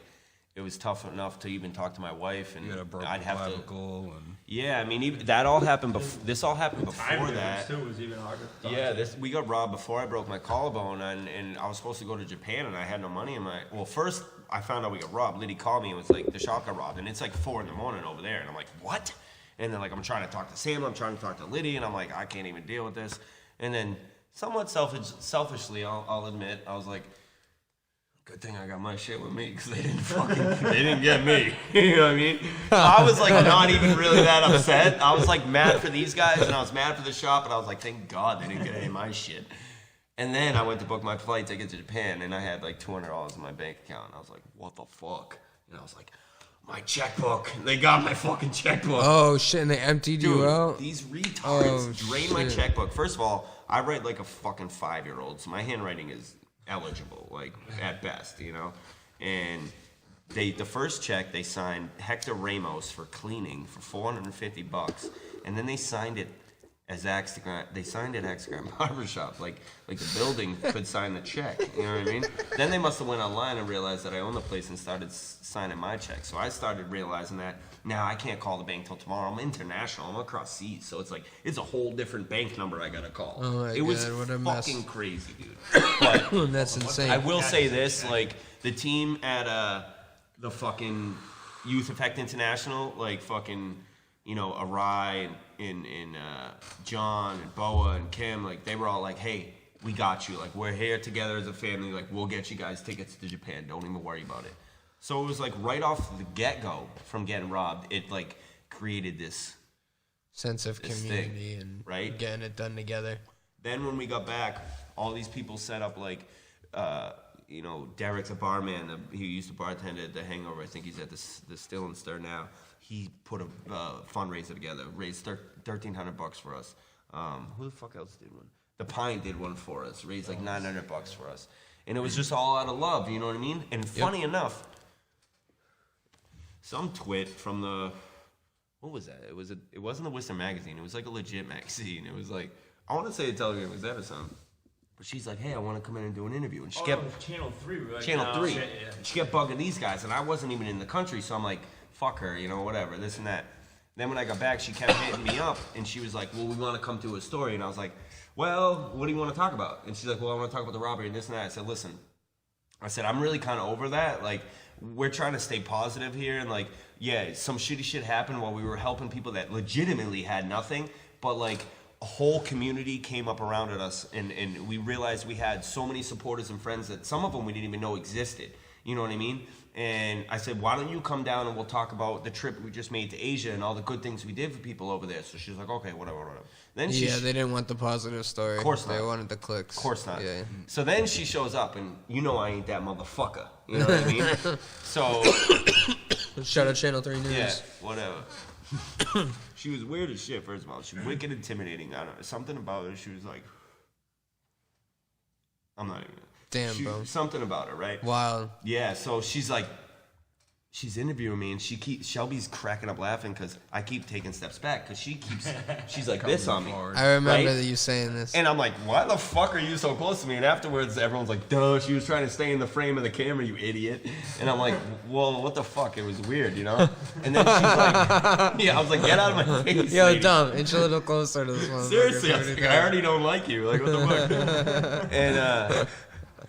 it was tough enough to even talk to my wife, and You got a broken I'd have to. clavicle, and Yeah, I mean, even, that all happened. This all happened before Time that. difference, too, was even harder. Yeah, we got robbed before I broke my collarbone, and I was supposed to go to Japan, and I had no money in my. Well, first I found out we got robbed. Liddy called me and was like, the shop got robbed, and it's like 4 a.m. over there, and I'm like, what? And then like I'm trying to talk to Sam, I'm trying to talk to Liddy, and I'm like, I can't even deal with this. And then somewhat selfishly, I'll admit, I was like, good thing I got my shit with me, because they didn't get me. You know what I mean? So I was like not even really that upset. I was like mad for these guys, and I was mad for the shop, and I was like, thank God they didn't get any of my shit. And then I went to book my flight ticket to Japan, and I had like $200 in my bank account. And I was like, what the fuck? And I was like, my checkbook. They got my fucking checkbook. Oh shit! And they emptied you Dude, out. these retards Oh, drained my shit. checkbook. First of all, I write like a fucking 5-year-old, so my handwriting is eligible, like at best, you know. And the first check they signed Hector Ramos for cleaning for $450, and then they signed it as Hexagram. They signed it Hexagram Barbershop, like the building could sign the check. You know what I mean? Then they must have went online and realized that I own the place and started signing my check. So I started realizing that now I can't call the bank till tomorrow. I'm international. I'm across seas, so it's like it's a whole different bank number I gotta call. Oh my it was God, what a mess. fucking crazy, dude. But That's insane. I will say this, like, the team at the fucking Youth Effect International, like fucking, you know, Arai and John and Boa and Kim, like, they were all like, hey, we got you. Like, we're here together as a family. Like, we'll get you guys tickets to Japan. Don't even worry about it. So it was like right off the get-go from getting robbed, it like created this Sense of this community thing, and right? getting it done together. Then when we got back, all these people set up like, you know, Derek's a barman. He used to bartend at the Hangover. I think he's at the Still and Stir now. He put a fundraiser together, raised $1,300 for us. Who the fuck else did one? The Pine did one for us, raised like $900 for us, and it was just all out of love. You know what I mean? And funny enough, some twit from the what was that? It wasn't the Whistler magazine. It was like a legit magazine. It was like I want to say a Telegram was that or something. But she's like, hey, I want to come in and do an interview. And she kept it was Channel 3. We were like, Channel no, 3. shit, yeah. She kept bugging these guys, and I wasn't even in the country, so I'm like, fuck her, you know, whatever, this and that. Then when I got back, she kept hitting me up, and she was like, well, we want to come to a story. And I was like, well, what do you want to talk about? And she's like, well, I want to talk about the robbery and this and that. I said, listen, I'm really kind of over that. Like, we're trying to stay positive here, and like, yeah, some shitty shit happened while we were helping people that legitimately had nothing, but like, a whole community came up around us, and we realized we had so many supporters and friends that some of them we didn't even know existed. You know what I mean? And I said, why don't you come down and we'll talk about the trip we just made to Asia and all the good things we did for people over there. So she's like, okay, whatever. Then Yeah, they didn't want the positive story. Of course not. They wanted the clicks. Of course not. Yeah. So then she shows up, and you know I ain't that motherfucker. You know what I mean? So Shout out Channel 3 News. yeah, whatever. She was weird as shit. First of all, she was wicked intimidating. I don't know, something about her. She was like, I'm not even. Damn, bro. Something about her, right? Wild. Yeah. So she's like, she's interviewing me, and Shelby's cracking up laughing because I keep taking steps back because she's like this on me. I remember right? you saying this. And I'm like, why the fuck are you so close to me? And afterwards, everyone's like, duh, she was trying to stay in the frame of the camera, you idiot. And I'm like, well, what the fuck? It was weird, you know? And then she's like, yeah, I was like, get out of my face. Yo, lady. Dom, inch a little closer to this one. Seriously, I was like, I already don't like you. Like, what the fuck?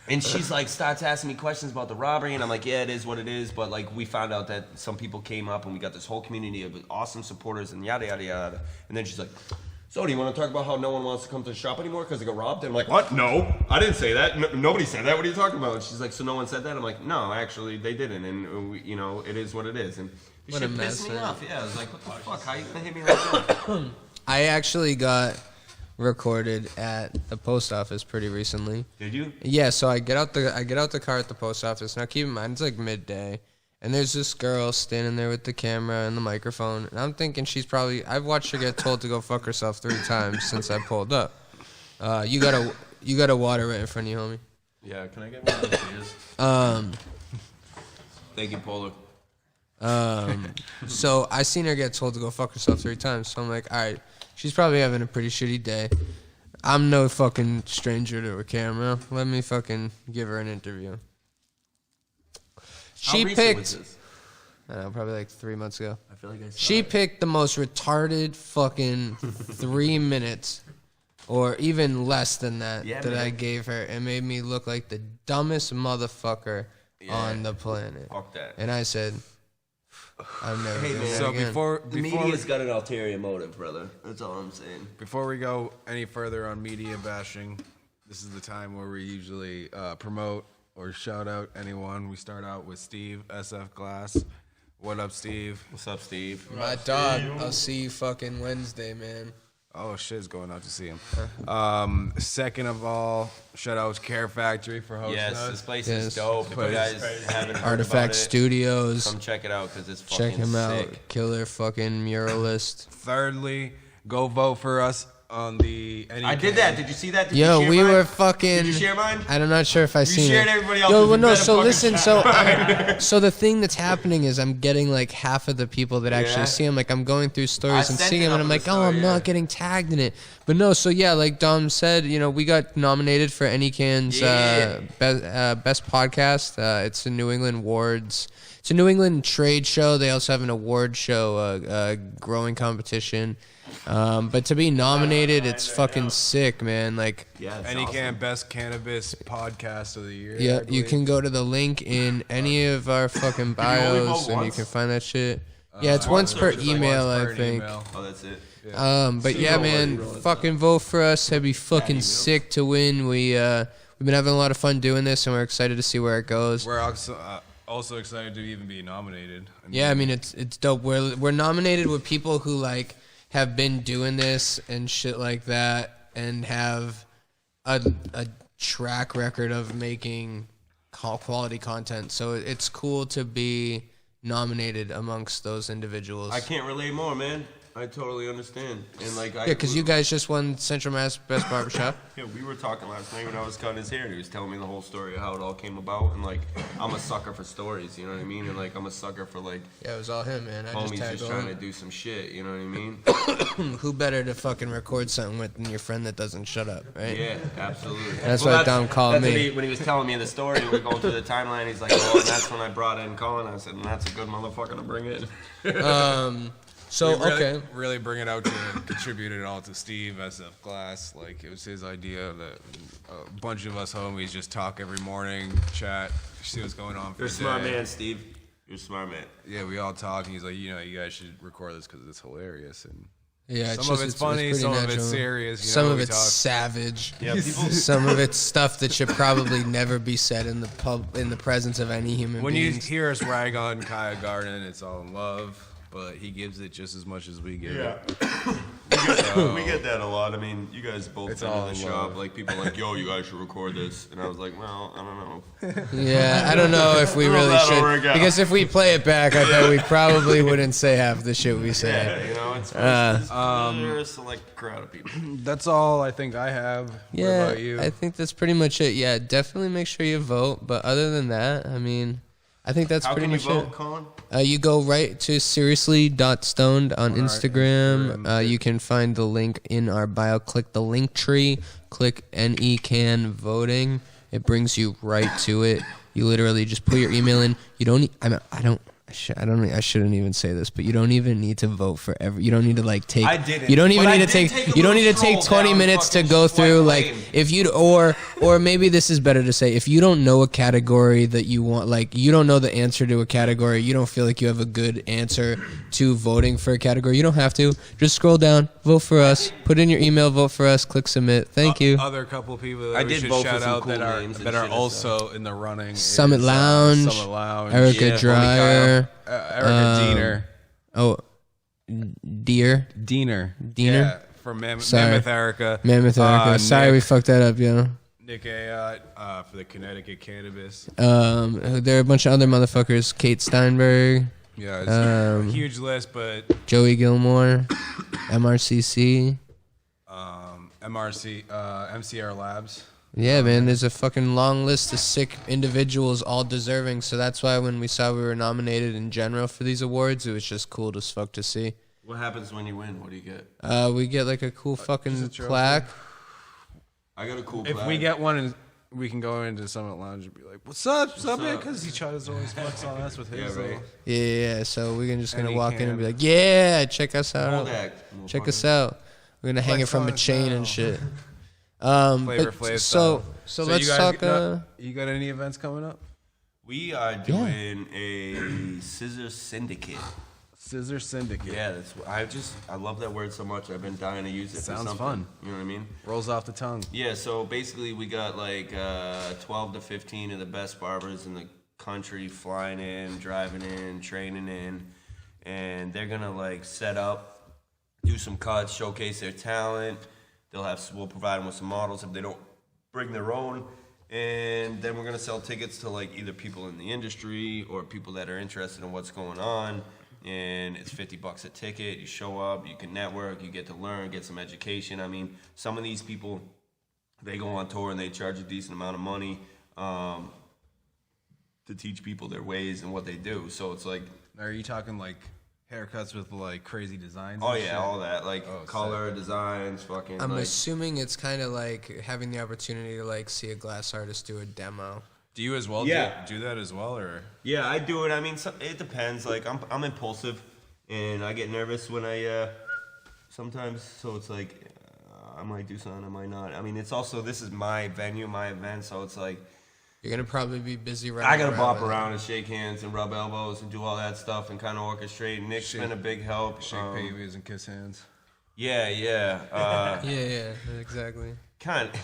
And she's like, starts asking me questions about the robbery, and I'm like, yeah, it is what it is, but like, we found out that some people came up, and we got this whole community of awesome supporters, and yada, yada, yada. And then she's like, so do you want to talk about how no one wants to come to the shop anymore because they got robbed? And I'm like, what? No, I didn't say that. Nobody said that. What are you talking about? And she's like, so no one said that? I'm like, no, actually, they didn't, and we, you know, it is what it is. And this What a shit pissed me mess, off. Yeah, I was like, what the fuck? How you gonna hit me like that? I actually got recorded at the post office pretty recently. Did you? Yeah, so I get out the car at the post office. Now keep in mind it's like midday, and there's this girl standing there with the camera and the microphone, and I'm thinking I've watched her get told to go fuck herself 3 times since I pulled up. You got a water right in front of you, homie. Yeah, can I get one of those? Thank you, Polar. So I seen her get told to go fuck herself 3 times. So I'm like, all right, she's probably having a pretty shitty day. I'm no fucking stranger to a camera. Let me fucking give her an interview. She How recent picked, was this? I don't know, probably like 3 months ago. I feel like I saw She it. picked the most retarded fucking 3 minutes, or even less than that, Yeah, that man. I gave her. It made me look like the dumbest motherfucker on the planet. Fuck that. And I said, I'm never Hey, doing man. that So again. The media's got an ulterior motive, brother. That's all I'm saying. Before we go any further on media bashing, this is the time where we usually promote or shout out anyone. We start out with Steve, SF Glass. What up, Steve? What's up, Steve? My dog, I'll see you fucking Wednesday, man. Oh, shit's going out to see him. Second of all, shout out to Care Factory for hosting Yes, us. this place Yes. is dope. If you guys haven't heard Artifact about it, Studios. come check it out because it's fucking Check him out. sick. Killer fucking muralist. Thirdly, go vote for us on the NEK. I did that. Did you see that? Did Yo, you share we mine? were fucking. Did you share mine? I'm not sure if I seen shared it. everybody Yo, else's, well, you no. better So fucking listen. So the thing that's happening is I'm getting like half of the people that actually Yeah. see him. Like I'm going through I stories and sent seeing it them, and up I'm in like, the oh, story, I'm yeah. not getting tagged in it. But no. So yeah, like Dom said, you know, we got nominated for NECAN's Yeah. best podcast. It's a New England Awards. It's a New England trade show. They also have an award show, a growing competition. But to be nominated, it's fucking sick, man. Like, Yeah, it's NEK awesome. Best Cannabis Podcast of the Year. yeah, I you believe. can go to the link in any of our fucking only bios, vote and you once? can find that shit. Yeah, it's once per It's like email, once I per think. email. Oh, that's it. But yeah, man, fucking vote for us. That'd be fucking sick to win. We've been having a lot of fun doing this, and we're excited to see where it goes. We're also excited to even be nominated. Yeah, I mean it's dope. We're nominated with people who like have been doing this and shit like that, and have a track record of making quality content. So it's cool to be nominated amongst those individuals. I can't relate more, man. I totally understand. And like, Yeah, because you guys just won Central Mass Best Barbershop. Yeah, we were talking last night when I was cutting his hair, and he was telling me the whole story of how it all came about. And like, I'm a sucker for stories, you know what I mean? And like, I'm a sucker for like Yeah, it was all him, man. I homies just tagged just trying to along. do some shit, you know what I mean? Who better to fucking record something with than your friend that doesn't shut up, right? Yeah, absolutely. That's why Dom called that's me. When he was telling me the story, we were going through the timeline. He's like, "Oh, and that's when I brought in Colin." I said, "And that's a good motherfucker to bring in." So We really, okay. really bring it out to contribute it all to Steve, SF Glass. Like, it was his idea that a bunch of us homies just talk every morning, chat, see what's going on for You're a the smart day. man, Steve. You're a smart man. Yeah, we all talk, and he's like, you know, you guys should record this because it's hilarious. And Yeah, Some of it's funny, pretty some of natural. it's serious. Some of we it's talk. savage. Yeah, people. Some of it's stuff that should probably never be said in the presence of any human When you beings. hear us rag on Kaya Garden, it's all in love, but he gives it just as much as we give it. We get that a lot. I mean, you guys both It's been all in the in shop. love. Like people are like, yo, you guys should record this, and I was like, well, I don't know. Yeah, I don't know if we I don't know really if that'll work should. out. Because if we play it back, I bet we probably wouldn't say half the shit we say. Yeah, you know, it's a select crowd of people. That's all I think I have. What Yeah, about you? I think that's pretty much it. Yeah, definitely make sure you vote. But other than that, I mean, I think that's How pretty can you much vote, it. Colin? You go right to seriously.stoned on Instagram. Instagram. You can find the link in our bio. Click the link tree. Click NECAN voting. It brings you right to it. You literally just put your email in. You don't. I shouldn't even say this, but you don't even need to vote for every. You don't need to like take. I didn't, You don't even but I need to did take. take a You don't need to little take scroll 20 down minutes to fucking go swipe through like lane. if you or maybe this is better to say if you don't know a category that you want, like you don't know the answer to a category, you don't feel like you have a good answer to voting for a category, you don't have to. Just scroll down, vote for us, put in your email, vote for us, click submit. Thank you. Other couple people that I we did should vote for shout some out cool that are names and that are shit, also in the running. Summit is, Lounge, Summit Lounge, Erica Yeah, Dreyer, Erica Diener. oh, Deer, Diener. Diener? Yeah, from Sorry. Mammoth Erica. Mammoth Erica. Sorry, Nick, we fucked that up, yo. Nick Ayotte, for the Connecticut Cannabis. There are a bunch of other motherfuckers. Kate Steinberg, Yeah, it's a huge list, but Joey Gilmore, MRCC. MCR Labs. Yeah, man, there's a fucking long list of sick individuals, all deserving. So that's why when we saw we were nominated in general for these awards, it was just cool as fuck to see. What happens when you win? What do you get? We get like a cool fucking trophy. plaque. I got a cool. If plaque. we get one, we can go into Summit Lounge and be like, "What's up, man?" Because he tries to always flex on us with his. Yeah, right. Yeah, so we're just gonna And he walk in and can. be like, "Yeah, check us out. Hold act, Check motherfucker. us out." We're gonna hang it Flex from a on chain us and now. shit. Flavor But Flav so style. let's you guys, talk. You got any events coming up? We are doing a scissor syndicate. Scissor Syndicate. Yeah, I love that word so much. I've been dying to use it. Sounds for something. fun. You know what I mean? Rolls off the tongue. Yeah. So basically, we got like 12 to 15 of the best barbers in the country flying in, driving in, training in, and they're gonna like set up, do some cuts, showcase their talent. We'll provide them with some models if they don't bring their own. And then we're gonna sell tickets to like either people in the industry or people that are interested in what's going on. And it's $50 a ticket. You show up, you can network, you get to learn, get some education. I mean, some of these people, they go on tour and they charge a decent amount of money to teach people their ways and what they do. So it's like, Are you talking like haircuts with like crazy designs? oh and yeah, shit? all that, like Oh, color, designs, fucking. I'm like, assuming it's kind of like having the opportunity to like see a glass artist do a demo. Do you as well? Yeah. Do that as well, or? yeah, I do it. I mean, it depends. Like I'm impulsive, and I get nervous when I sometimes. So it's like I might do something, I might not. I mean, it's also this is my venue, my event, so it's like You're gonna probably be busy running I gotta bop with it. around and shake hands and rub elbows and do all that stuff and kind of orchestrate. Nick's been a big help. Shake babies and kiss hands. Yeah. Yeah, exactly. Kind of.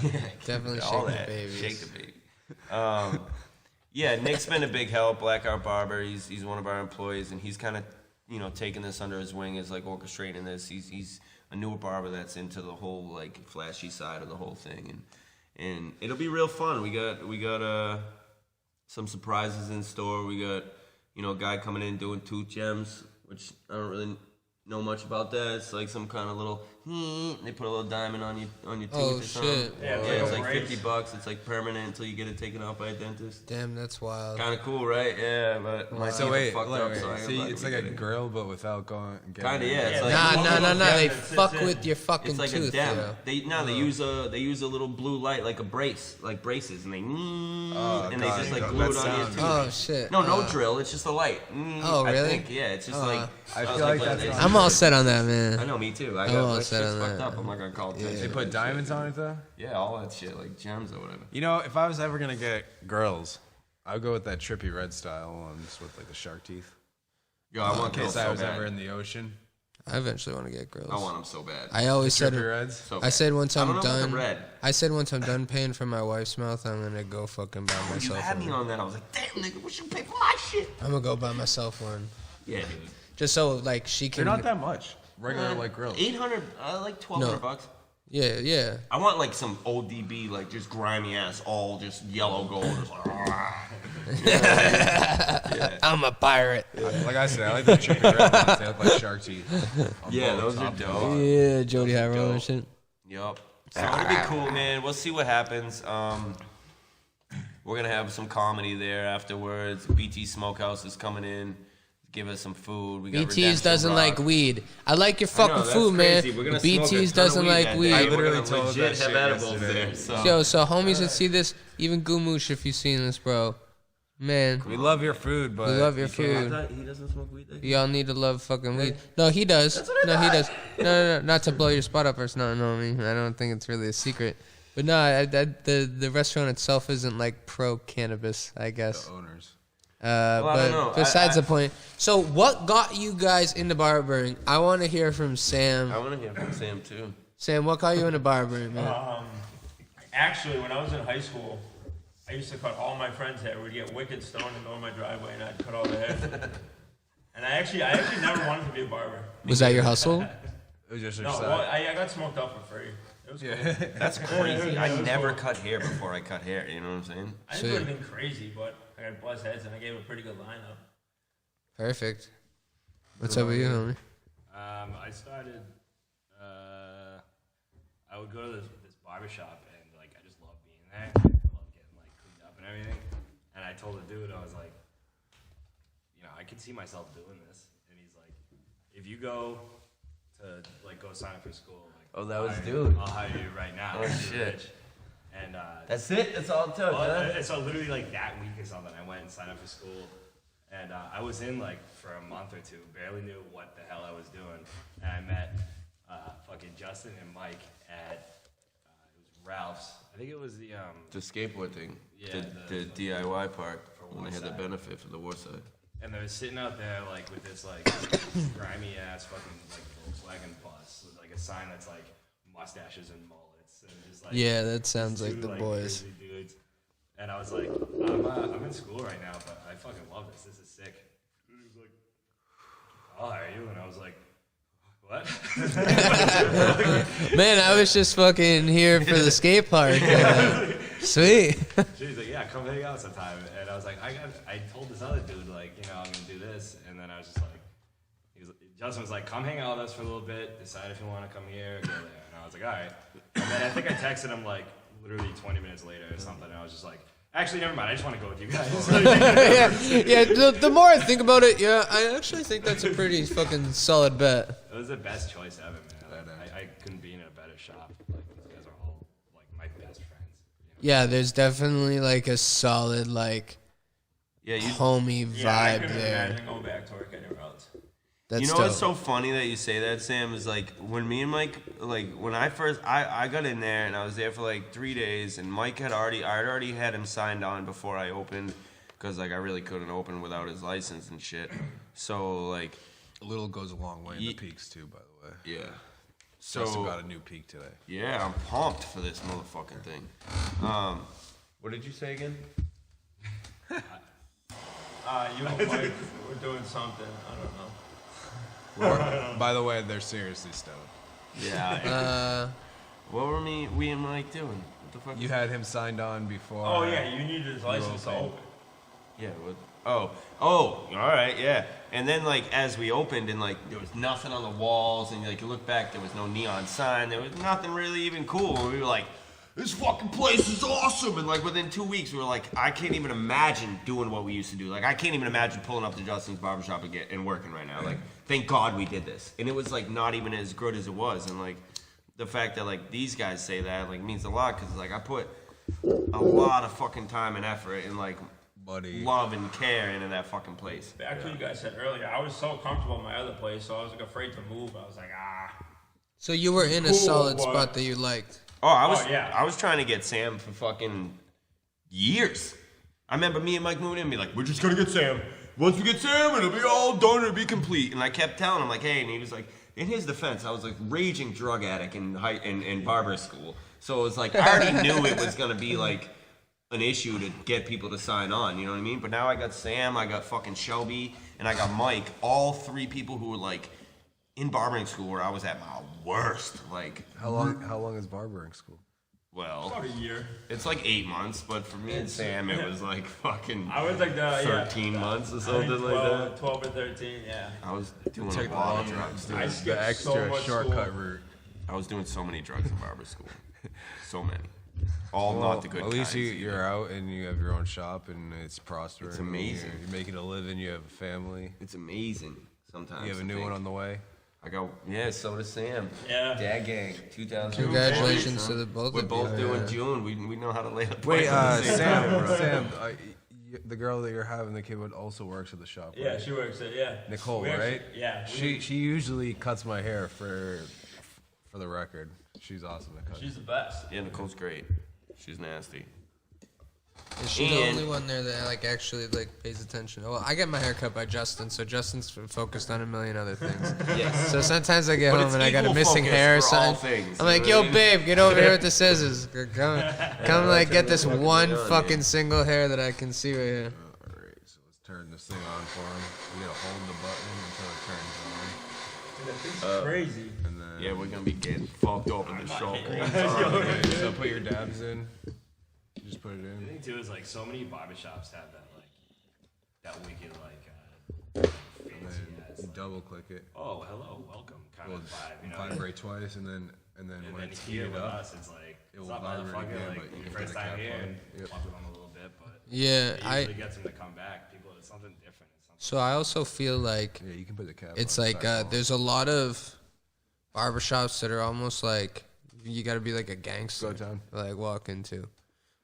Definitely all shake the that. babies. Shake the baby. Yeah, Nick's been a big help. Blackheart Barber, he's one of our employees, and he's kind of taking this under his wing, is like orchestrating this. He's a newer barber that's into the whole like flashy side of the whole thing, and it'll be real fun. We got some surprises in store. We got a guy coming in doing tooth gems, which I don't really know much about that. It's like some kind of little they put a little diamond on your tooth Oh or something. shit! Yeah, It's like brace. $50. It's like permanent until you get it taken out by a dentist. Damn, that's wild. Kind of cool, right? Yeah, but my So teeth are wait, fucked up. So I see, gotta it's be like a getting- grill, but without going. Kinda, yeah. It's Yeah, like, Nah. They that sits fuck in. with your fucking it's like tooth. a dam. yo. They use a little blue light, like a brace, like braces, and they and they God, just like that glue it on your sound. tooth. Oh shit. No drill. It's just a light. Oh, I really? think, yeah, it's just like. I was feel like what that's they- not- I'm all set on that, man. I know, me too. I I'm got all that set shit's on fucked that. up. I'm not gonna call attention. They put diamonds on it though. Yeah, all that shit, like gems or whatever. You know, if I was ever gonna get girls, I'd go with that trippy red style ones with like the shark teeth. Yo, I want In girls case I so was bad. ever in the ocean. I eventually want to get grills. I want them so bad. I always said Reds? So I bad. said once I'm I don't know about done. the red. I said once I'm done paying for my wife's mouth, I'm gonna go fucking buy You myself had me one. on that. I was like, damn, nigga, we should pay for my shit. I'm gonna go buy myself one, Yeah, dude. just so like she They're can. not that much. Regular like grills. 800, like 1,200 No. bucks. Yeah, yeah. I want like some ODB, like just grimy ass, all just yellow gold. Just like, I'm a pirate. Like I said, I like the chicken red ones. They look like shark teeth. yeah, those are dope. Yeah, Jody Harrell and dope. shit. Yup. So it'll be cool, man. We'll see what happens. We're gonna have some comedy there afterwards. BT Smokehouse is coming in. Give us some food. We got BT's Redemption doesn't Rock. like weed. I like your I fucking know, that's food, man. crazy. We're gonna BT's smoke a ton of doesn't weed like that weed. day. I We're literally gonna told legit that have shit edibles yesterday. there. So. Yo, homies that see this, even Goomoosh, if you've seen this, bro, man, We love your food, but we love your I food. thought he doesn't smoke weed. Y'all need to love fucking weed. No, he does. That's what I No, he thought. does. No. Not to blow your spot up or something. No, I mean, I don't think it's really a secret. But no, the restaurant itself isn't like pro cannabis, I guess. the owners. I don't know. But besides the point. So, what got you guys into barbering? I want to hear from Sam. I want to hear from Sam too. Sam, what got you into barbering, man? Actually, when I was in high school, I used to cut all my friends' hair. We'd get wicked stoned and go in my driveway, and I'd cut all their hair. And I actually never wanted to be a barber. Was that your hustle? It was just your No, side. well, I got smoked up for free. It was cool. That's crazy. Yeah, I it was never cool. cut hair before I cut hair. You know what I'm saying? I didn't do anything crazy, but I got buzz heads and I gave a pretty good lineup. Perfect. What's up with you, homie? I started. I would go to this barbershop and like I just love being there. I love getting like cleaned up and everything. And I told the dude, I was like, I could see myself doing this. And he's like, if you go to like go sign up for school, like, Oh, that was I'll hire dude. you- I'll hire you right now. Oh, You're shit. rich. And That's it. That's all it took. huh? so literally like that week or something, I went and signed up for school, and I was in like for a month or two, barely knew what the hell I was doing, and I met fucking Justin and Mike at it was Ralph's. I think it was the The skateboard thing. Yeah, The DIY part. For When they had the Warside. benefit for the war side. and they were sitting out there like with this like grimy ass fucking like Volkswagen bus with like a sign that's like mustaches and mullets and just like Yeah, that sounds like two, the boys. crazy dudes. And I was like, I'm in school right now, but I fucking love this. This is sick. And he was like, I'll hire you. And I was like, what? Man, I was just fucking here for the skate park. Sweet. She's like, yeah, come hang out sometime. And I was like, I told this other dude, like, I'm going to do this. And then I was just like, Justin was like, come hang out with us for a little bit, decide if you want to come here or go there. And I was like, all right. And then I think I texted him like literally 20 minutes later or something. And I was just like, actually, never mind. I just want to go with you guys. yeah. The more I think about it, yeah, I actually think that's a pretty fucking solid bet. It was the best choice ever, man. I couldn't be in a better shop. Like, these guys are all like my best friends. Yeah, there's definitely like a solid like Yeah, you. homie Yeah, I vibe couldn't there. imagine going back to work anywhere else. That's You know dope. what's so funny that you say that, Sam, is like when me and Mike, like when I first, I got in there and I was there for like 3 days and Mike I already had him signed on before I opened because like I really couldn't open without his license and shit. So like, A little goes a long way in the Ye- peaks too, by the way. yeah. Justin So got a new peak today. yeah, I'm pumped for this motherfucking thing. What did you say again? You and Mike were doing something. I don't know. By the way, they're seriously stoned. Yeah. What were we and Mike doing? What the fuck? You had him signed on before. Oh yeah, you needed his license to open. open. Yeah. What? All right. Yeah. And then like as we opened and like there was nothing on the walls and like you look back, there was no neon sign. There was nothing really even cool. And we were like, this fucking place is awesome. And like within 2 weeks, we were like, I can't even imagine doing what we used to do. Like I can't even imagine pulling up to Justin's barbershop and working right now. Like thank God we did this. And it was like not even as good as it was. And like the fact that like these guys say that like means a lot because like I put a lot of fucking time and effort and like Buddy. love and care into that fucking place. Back to what you guys said earlier, I was so comfortable in my other place, so I was like afraid to move. I was like, So you were in a Cool, solid boy. spot that you liked. Oh, yeah. I was trying to get Sam for fucking years. I remember me and Mike moving in and be like, we're just gonna get Sam. Once we get Sam, it'll be all done, it'll be complete. And I kept telling him like, hey, and he was like, in his defense, I was like raging drug addict in barber school. So it was like, I already knew it was going to be like an issue to get people to sign on, you know what I mean? But now I got Sam, I got fucking Shelby, and I got Mike, all 3 people who were like in barbering school where I was at my worst. Like, How long is barbering school? well, About a year. it's like 8 months, but for me and Sam, it was like fucking I was like 13 months or something like that. 12 or 13, yeah. I was doing Take a the lot long of drugs. route, I the skipped so extra much shortcut school. route. I was doing so many drugs in barber school. So many. All not the good At least kinds. you're out and you have your own shop and it's prospering. It's amazing. You're making a living. You have a family. It's amazing sometimes. You have a to new think. one on the way. I go, yeah, so does Sam. Yeah. Dad Gang, 2000. Congratulations to the both We're of both you. doing June. We know how to lay a Wait, pipe at the same time. Sam, the girl that you're having the kid with also works at the shop. Yeah, right? she works at, yeah. Nicole, We actually- right? Yeah. She usually cuts my hair for the record. She's awesome at cutting. She's the best. Yeah, Nicole's great. She's nasty. Is she the And- only one there that like actually like pays attention? Well, I get my hair cut by Justin, so Justin's focused on a million other things. Yes. So sometimes I get But home it's and I got a equal missing focus hair or for all something. things, I'm you like, know yo, what I mean? babe, get over here with the scissors. Come like get this fucking one done, fucking man. single hair that I can see right here. All right, so let's turn this thing on for him. We gotta hold the button until it turns on, Dude, that thing's crazy. and then Yeah, we're gonna be getting fucked up in the show. so put your dabs in. Just put it The in. thing too is like so many barbershops have that wicked fancy ass, You double click it. oh hello welcome kind Well, of vibe, you know. vibrate twice, and then And when then it's here heated with up, us, it's like it it's will not vibrate motherfucker again, like but you your can put first the time cap here on. and Yep. fuck with them a little bit, but Yeah, it I. usually gets them to come back. People, it's something different. It's something So I also feel like yeah, you can put the cap. it's on like side there's a lot of barbershops that are almost like you got to be like a gangster Go down. to, like walk into.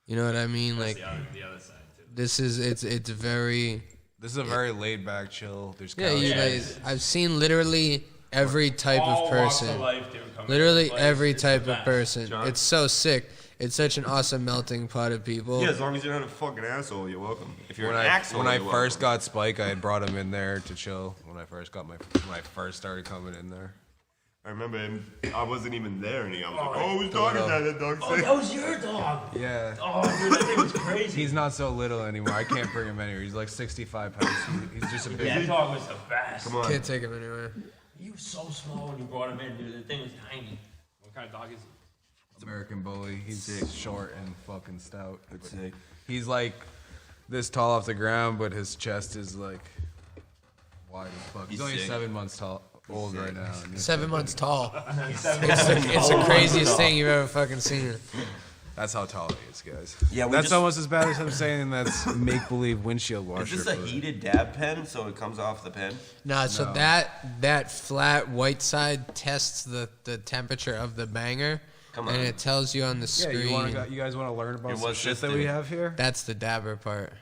You know what I mean? Like the other side too. this is it's very This is a very laid back, chill. There's yeah. couches. You guys, I've seen literally every type All of walks person. life, dude, come Literally into this place. every It's the type of best. person. John? It's so sick. It's such an awesome melting pot of people. Yeah, as long as you're not a fucking asshole, you're welcome. If you're When an I asshole, when I you're first welcome. got Spike, I had brought him in there to chill. When I first started coming in there. I remember him. I wasn't even there, and I was like, Oh, "Oh, whose dog is that? That dog Oh, sick." that was your dog. Yeah. Oh, dude, that thing was crazy. He's not so little anymore. I can't bring him anywhere. He's like 65 pounds. He's just a big. That dog was the best. Come on. Can't take him anywhere. He was so small when you brought him in, dude. The thing was tiny. What kind of dog is he? American bully. He's Sick. short and fucking stout. That's But sick. he's like this tall off the ground, but his chest is like wide as fuck. He's He's only sick. 7 months old right now. and he's- 7 months tall. It's It's the craziest thing you've ever fucking seen. That's how tall he is, guys. Yeah, we that's just- almost as bad as him saying that's make believe windshield Is washer. this a for- heated dab pen, so it comes off the pen? Nah, so No. that flat white side tests the temperature of the banger, Come and on. it tells you on the Yeah, screen. you guys want to learn about It some was shit that system. we have here? That's the dabber part.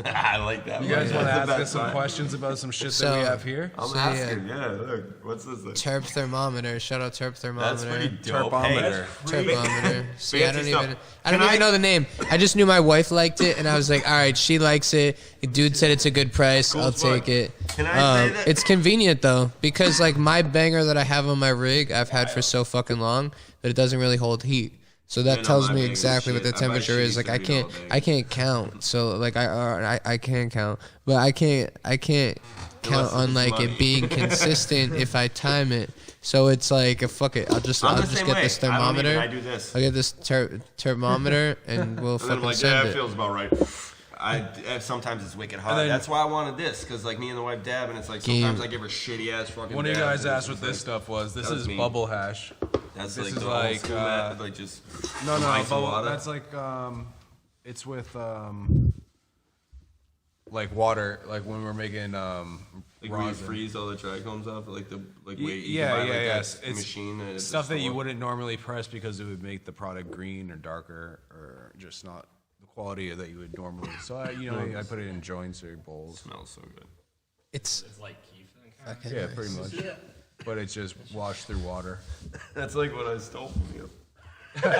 I like that. You guys one. want to That's ask the us best some part. questions about some shit So- that we have here? I'm So, yeah. asking. Yeah, look. What's this thing? Terp thermometer. Shout out terp That's pretty thermometer. dope. Terpometer. Hey, Terpometer. See, I Fancy don't stuff. even. I Can don't I- even know the name. I just knew my wife liked it, and I was like, all right, she likes it. The dude said it's a good price. Cool I'll as fuck. take it. Can I say that? It's convenient though, because like my banger that I have on my rig, I've had for so fucking long that it doesn't really hold heat. So that Yeah, no, tells my me bang is exactly what the shit. I buy temperature is. shitty Like I $30 can't, bang. I can't count. So like I can count, but I can't count Unless on it's like money. it being consistent if I time it. So it's like fuck it. I'll just I'm the same get way. this I don't thermometer. even- I do this. I'll get this thermometer and we'll And then I'm fucking like, send yeah, it. it feels about right. Sometimes it's wicked hot. then- That's why I wanted this, because like me and the wife dab, and it's like Game. sometimes I give her shitty ass fucking. One of you dabs, guys and asked it's what this just like- stuff was. This that was is me. bubble hash. That's this like is the like, old school method, like just No, some no, ice and bubble. water. That's like it's with like water, like when we're making Like where you rosin. freeze all the trichomes off, like the like way you Yeah, can buy, yeah, like, yes. that It's machine at the stuff that you store. wouldn't normally press because it would make the product green or darker or just not the quality that you would normally. So I put it in joints or bowls. Smells so good. It's It's like Keith then, kind fucking Yeah, nice. pretty much. But it's just washed through water. That's like what I stole from you. When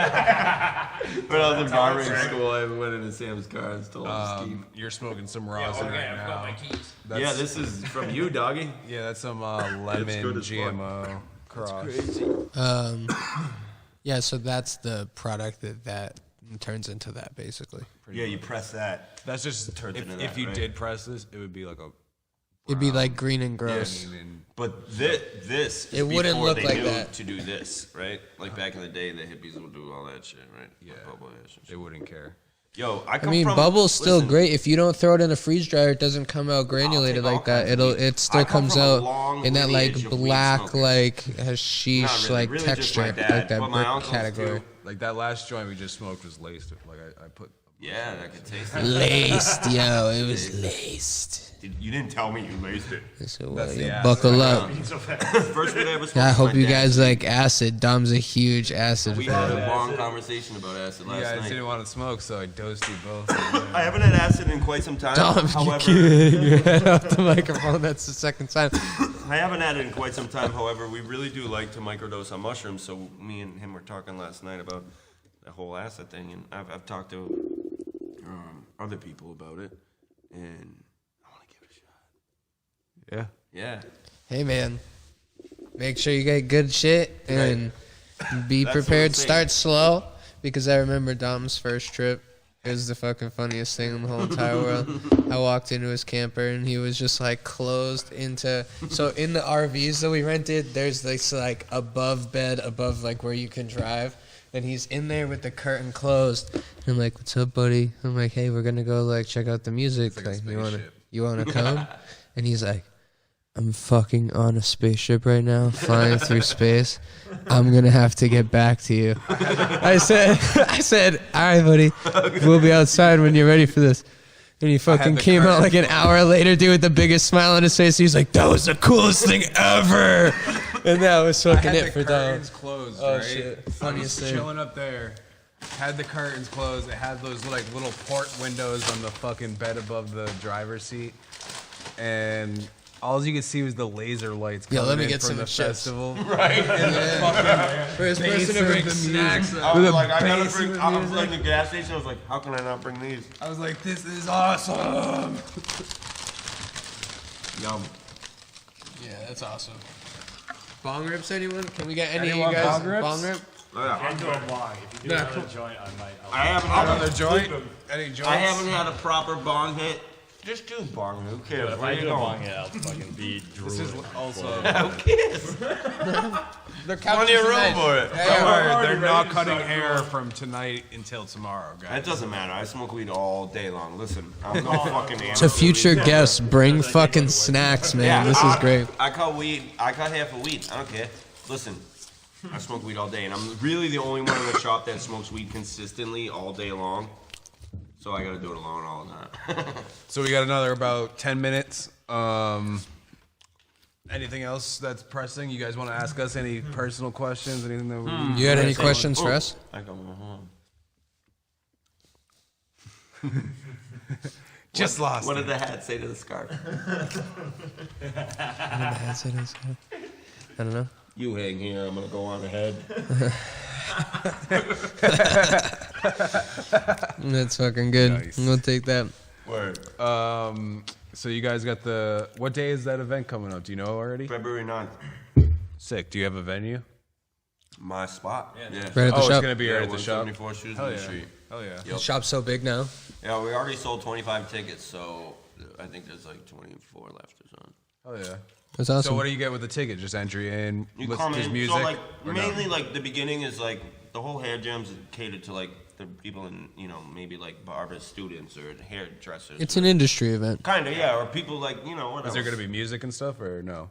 I was in barbering school, I went into Sam's car and stole his Steve. You're smoking some rosin right I've got my now. keys. Yeah, this is from you, doggy. Yeah, that's some lemon good as fuck. GMO cross. Yeah, so that's the product that turns into that, basically. Yeah, you press that. That's just Turns into if that, you right? did press this, it would be like a. It'd be like green and gross. But this is It wouldn't before look they like knew that. to do this, right? Like back in the day, the hippies would do all that shit, right? Yeah. Bubble ash and shit. They wouldn't care. Yo, I I come mean, from, bubble's still listen, great. If you don't throw it in a freeze dryer, it doesn't come out granulated take all like that. kinds of weed. It still I come comes from a out long in that like lineage of weed black, smokers. like Not hashish, really, like really just texture, my dad, like that but my brick uncles category. too. Like that last joint we just smoked was laced. Like I put. Yeah, I could taste it. Laced, yo, it was laced. Dude, you didn't tell me you laced it. So, That's the yeah, ass. buckle up. First weed I ever smoked. I was hope my you dad's. guys like acid. Dom's a huge acid We had fan. a long conversation about acid You last guys night. didn't want to smoke, so I dosed you both. I haven't had acid in quite some time. Dom, However, you keep your head off the microphone. That's the second time. I haven't had it in quite some time. However, we really do like to microdose on mushrooms. So me and him were talking last night about the whole acid thing, and I've talked to other people about it, and I want to give it a shot. Yeah. Yeah. Hey man, make sure you get good shit and be That's what prepared. I'm saying. Start slow, because I remember Dom's first trip. It was the fucking funniest thing in the whole entire world. I walked into his camper and he was just like closed into. So in the RVs that we rented, there's this like above bed, above like where you can drive. And he's in there with the curtain closed. And I'm like, "What's up, buddy?" I'm like, "Hey, we're gonna go like check out the music. like a Like, spaceship. you wanna come?" And he's like, "I'm fucking on a spaceship right now, flying through space. I'm gonna have to get back to you." I said, "All right, buddy. We'll be outside when you're ready for this." And he fucking the came out curtain like an hour later, dude, with the biggest smile on his face. He's like, "That was the coolest thing ever." And that was I fucking had it the for Dom. curtains closed, Oh, right? shit. I was Funniest thing. chilling up there. Had the curtains closed. It had those like little port windows on the fucking bed above the driver's seat, and all you could see was the laser lights Yo, coming let me in get from some the chips. festival. First Bass person to of bring the snacks music. up. I With was a like, I gotta bass bring. with I was music. like in the gas station. I was like, how can I not bring these? I was like, "This is awesome." Yum. Yeah, that's awesome. Bong rips, anyone? Can we get any Anyone of you guys bong rips? bong rip? Can't do them long. If you do another joint, I might. I haven't Another had joint? Any joints? I haven't had a proper bong hit. Just do bong. Who cares? If Where I you do a going? bong hit, I'll fucking be This is drooling. also. Who cares? They're Plenty of room for it. Don't worry, they're ready not to cutting start hair grilling. from tonight until tomorrow, guys. That doesn't matter. I smoke weed all day long. Listen, I'm no fucking amateur. To future weed. guests, bring fucking snacks, man. Yeah, This is great. I cut weed. I cut half a weed. I don't care. Listen, I smoke weed all day, and I'm really the only one in the shop that smokes weed consistently all day long. So I gotta do it alone all the time. So we got another about 10 minutes. Anything else that's pressing? You guys want to ask us any personal questions? Anything that we You had any questions for us? I go home. just lost? What it. did the hat say to the scarf? I don't know. You hang here. I'm gonna go on ahead. That's fucking good. Nice. We'll take that. Word. So you guys got the. What day is that event coming up? Do you know already? February 9th. Sick. Do you have a venue? My spot. Yeah. Right at the Oh, it's shop. gonna be Yeah, right at the shop. 174 Shoes Hell in the yeah. street. Hell yeah. The shop's so big now. Yeah, we already sold 25 tickets, so I think there's like 24 left or something. Hell yeah. That's awesome. So what do you get with the ticket? Just entry in, You listen come to his in, music? so like or no? mainly like the beginning is like the whole hair jam's catered to like the people in, you know, maybe like barbers, students, or hairdressers. It's an industry event. Kind of, yeah, or people like, you know, what Is there else? gonna be music and stuff or no?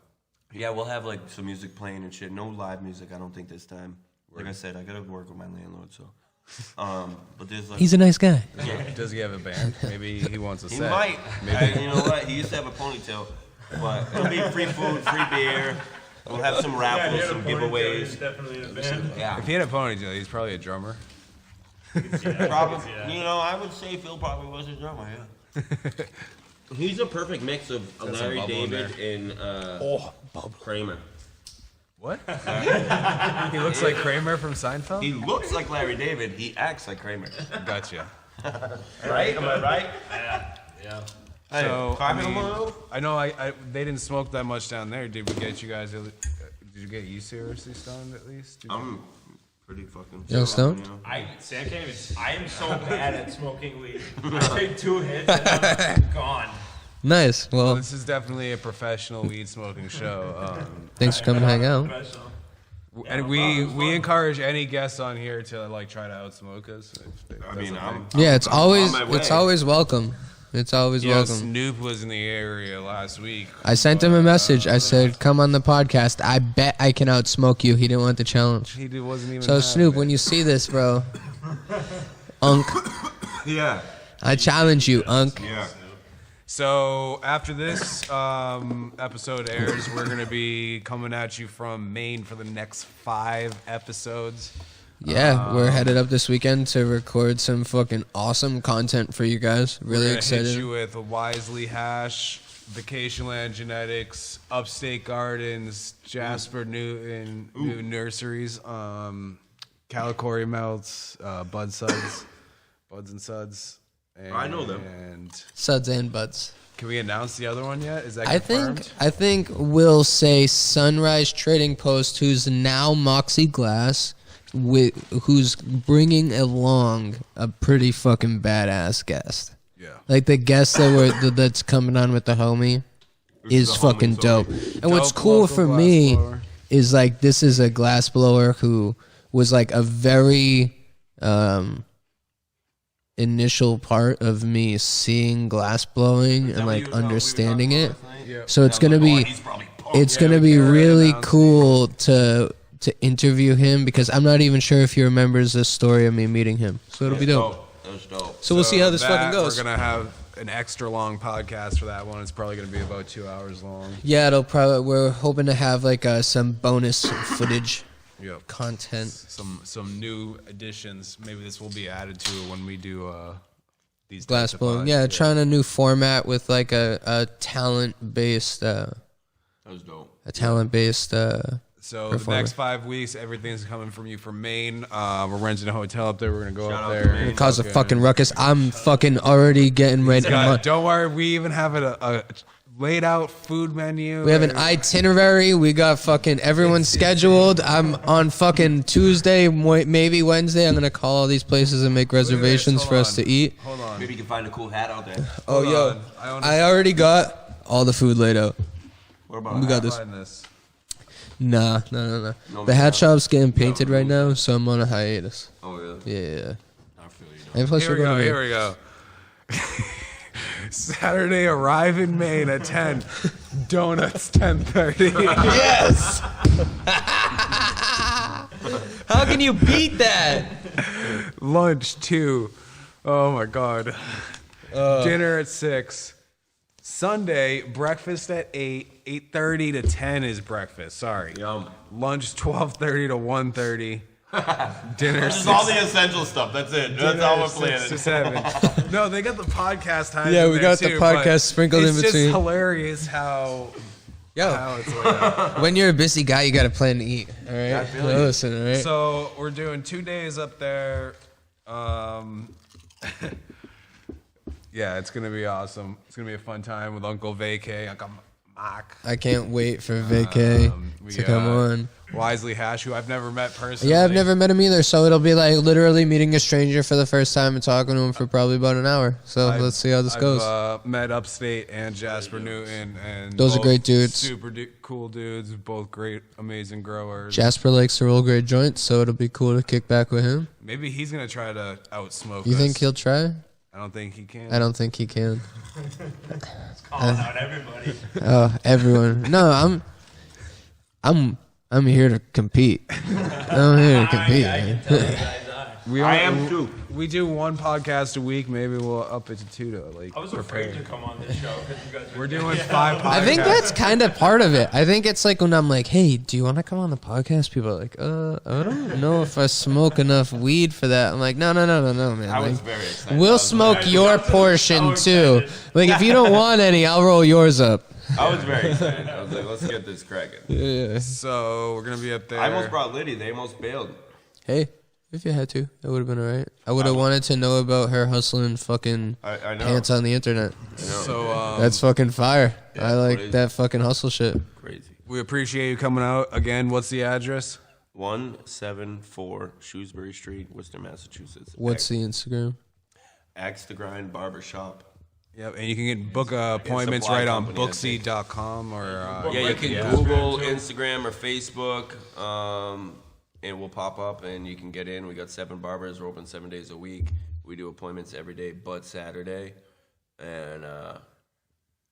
Yeah, we'll have like some music playing and shit. No live music, I don't think this time. Like I said, I gotta work with my landlord, so. But there's like. He's a nice guy. Does he have a band? Maybe he wants a He set. might. Maybe. You know what? He used to have a ponytail, but it'll be free food, free beer. We'll have some raffles, some giveaways. Definitely in a band. Yeah. If he had a ponytail, he's probably a drummer. Probably, you know, I would say Phil probably was a drummer, yeah. He's a perfect mix of some Larry bubble in David and Kramer. What? He looks like Kramer from Seinfeld? He looks like Larry David. He acts like Kramer. Gotcha. Right? Am I right? Yeah. Hey, So, five I in a mean, row? I know they didn't smoke that much down there. Did we get you guys, did you get you seriously stoned at least? I'm pretty fucking. You stoned? You know? Sam can't even. I am so bad at smoking weed. I take 2 hits and I'm gone. Nice. Well, This is definitely a professional weed smoking show. thanks for coming to hang out. Professional. And we encourage any guests on here to like try to outsmoke us. I mean, Yeah, it's I'm always on my it's way. always welcome. It's always Yeah, welcome. Snoop was in the area last week. I sent him a message. I said, "Come on the podcast. I bet I can outsmoke you." He didn't want the challenge. He wasn't even. So Snoop, when you see this, bro, Unk, Yeah. I challenge you, Unk. Yeah. So after this episode airs, we're gonna be coming at you from Maine for the next 5 episodes. Yeah, we're headed up this weekend to record some fucking awesome content for you guys. Really We're gonna excited. hit you with a Wisely Hash, Vacationland Genetics, Upstate Gardens, Jasper Newton Nurseries, Calicory Melts, Buds and Suds. And, I know them. And Suds and buds. can we announce the other one yet? Is that I confirmed? think we'll say Sunrise Trading Post, who's now Moxie Glass, who's bringing along a pretty fucking badass guest. Yeah. Like the guest that's coming on with the homie is the fucking homie, dope. And what's Dope cool local for glass me blower. is like this is a glass blower who was like a very initial part of me seeing glass blowing and like understanding it. So it's gonna be really announced cool to interview him because I'm not even sure if he remembers the story of me meeting him. So it'll be dope. That's dope. So we'll see how this that, fucking goes. We're gonna have an extra long podcast for that one. It's probably gonna be about 2 hours long. Yeah, we're hoping to have like some bonus footage Yep. content. Some new additions. Maybe this will be added to when we do these Glass types of blowing. pods. Yeah, trying a new format with like a talent based That was dope. So the performer. next 5 weeks, everything's coming from you from Maine. We're renting a hotel up there. We're gonna go Shout up out to there. Maine. and cause a fucking ruckus. I'm fucking already getting ready. Don't worry, we even have a laid out food menu. We have an itinerary. We got fucking everyone scheduled. I'm on fucking Tuesday, maybe Wednesday. I'm gonna call all these places and make reservations Hold for us on. to eat. Hold on. Maybe you can find a cool hat out there. Oh, Hold yo, on. I already got all the food laid out. What about We a got hat? this. Find this. Nah. No, The hat no. shop's getting painted right now, so I'm on a hiatus. Oh, really? Yeah. I feel you. And plus, Here we we're go. going Here we go. Saturday, arrive in Maine at 10. Donuts 10:30. Yes. How can you beat that? Lunch 2. Oh my God. Dinner at 6. Sunday, breakfast at 8. 8:30 to 10 is breakfast. Sorry. Yum. Lunch 12:30 to 1:30. Dinner This 6 is all the essential stuff. That's it. That's dinner all we're 6 to planning. 7. No, they got the podcast time. Yeah, in we there got the too, podcast but sprinkled in It's between. just hilarious how it's laid out. When you're a busy guy, you got to plan to eat. All right. Listen, all right. So we're doing 2 days up there. Yeah, it's gonna be awesome. It's gonna be a fun time with Uncle Vacay, Uncle Mark. I can't wait for Vacay We to come got on. Wisely Hash, who I've never met personally. Yeah, I've never met him either, so it'll be like literally meeting a stranger for the first time and talking to him for probably about an hour. So let's see how this goes. I've met Upstate and Jasper Newton, and Those are both great dudes. Super cool dudes, both great, amazing growers. Jasper likes to roll great joints, so it'll be cool to kick back with him. Maybe he's gonna try to outsmoke You us. think he'll try? I don't think he can. I don't think he can. Calling out everybody. Oh, everyone. No, I'm here to compete. I'm here to compete. I man. can tell you guys are. I am too. We do one podcast a week. Maybe we'll up it to 2 to like I was prepare. afraid to come on this show because you guys We're doing 5 podcasts. I think that's kind of part of it. I think it's like when I'm like, hey, do you want to come on the podcast? People are like, I don't know if I smoke enough weed for that. I'm like, no, man. I was Like, very excited. we'll I was smoke very- your I was portion so too. excited. Like, if you don't want any, I'll roll yours up. I was very excited. I was like, let's get this cracking. Yeah. So we're gonna be up there. I almost brought Liddy. They almost bailed. Hey, if you had to, that would have been alright. I would have wanted to know about her hustling fucking I know. pants on the internet. So That's fucking fire. Yeah, I like crazy. that fucking hustle shit. Crazy. we appreciate you coming out again. What's the address? 174 Shrewsbury Street, Worcester, Massachusetts. What's the Instagram? Axe to Grind Barbershop. Yep, and you can book appointments supply right on company, I think. booksy.com or Yeah, you can Google, Instagram, or Facebook, and we'll pop up and you can get in. We got 7 barbers. We're open 7 days a week. We do appointments every day but Saturday. And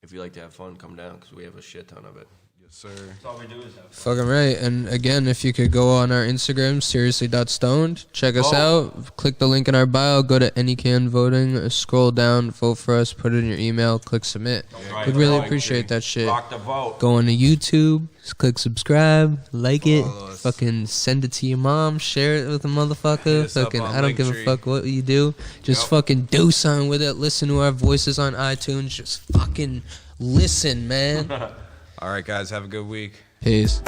if you like to have fun, come down because we have a shit ton of it. yes, sir. That's all we do is have fun. Fucking right. And again, if you could go on our Instagram, seriously.stoned, check us out. Click the link in our bio. Go to any can voting. Scroll down, vote for us, put it in your email, click submit. Right. We'd really Right. appreciate that shit. Rock the vote. Go on to YouTube, click subscribe, like it, Follow us. fucking send it to your mom, share it with a motherfucker. us up Fucking, on I don't give a Linktree. fuck what you do. Just fucking do something with it. Listen to our voices on iTunes. Just fucking listen, man. All right, guys, have a good week. Peace.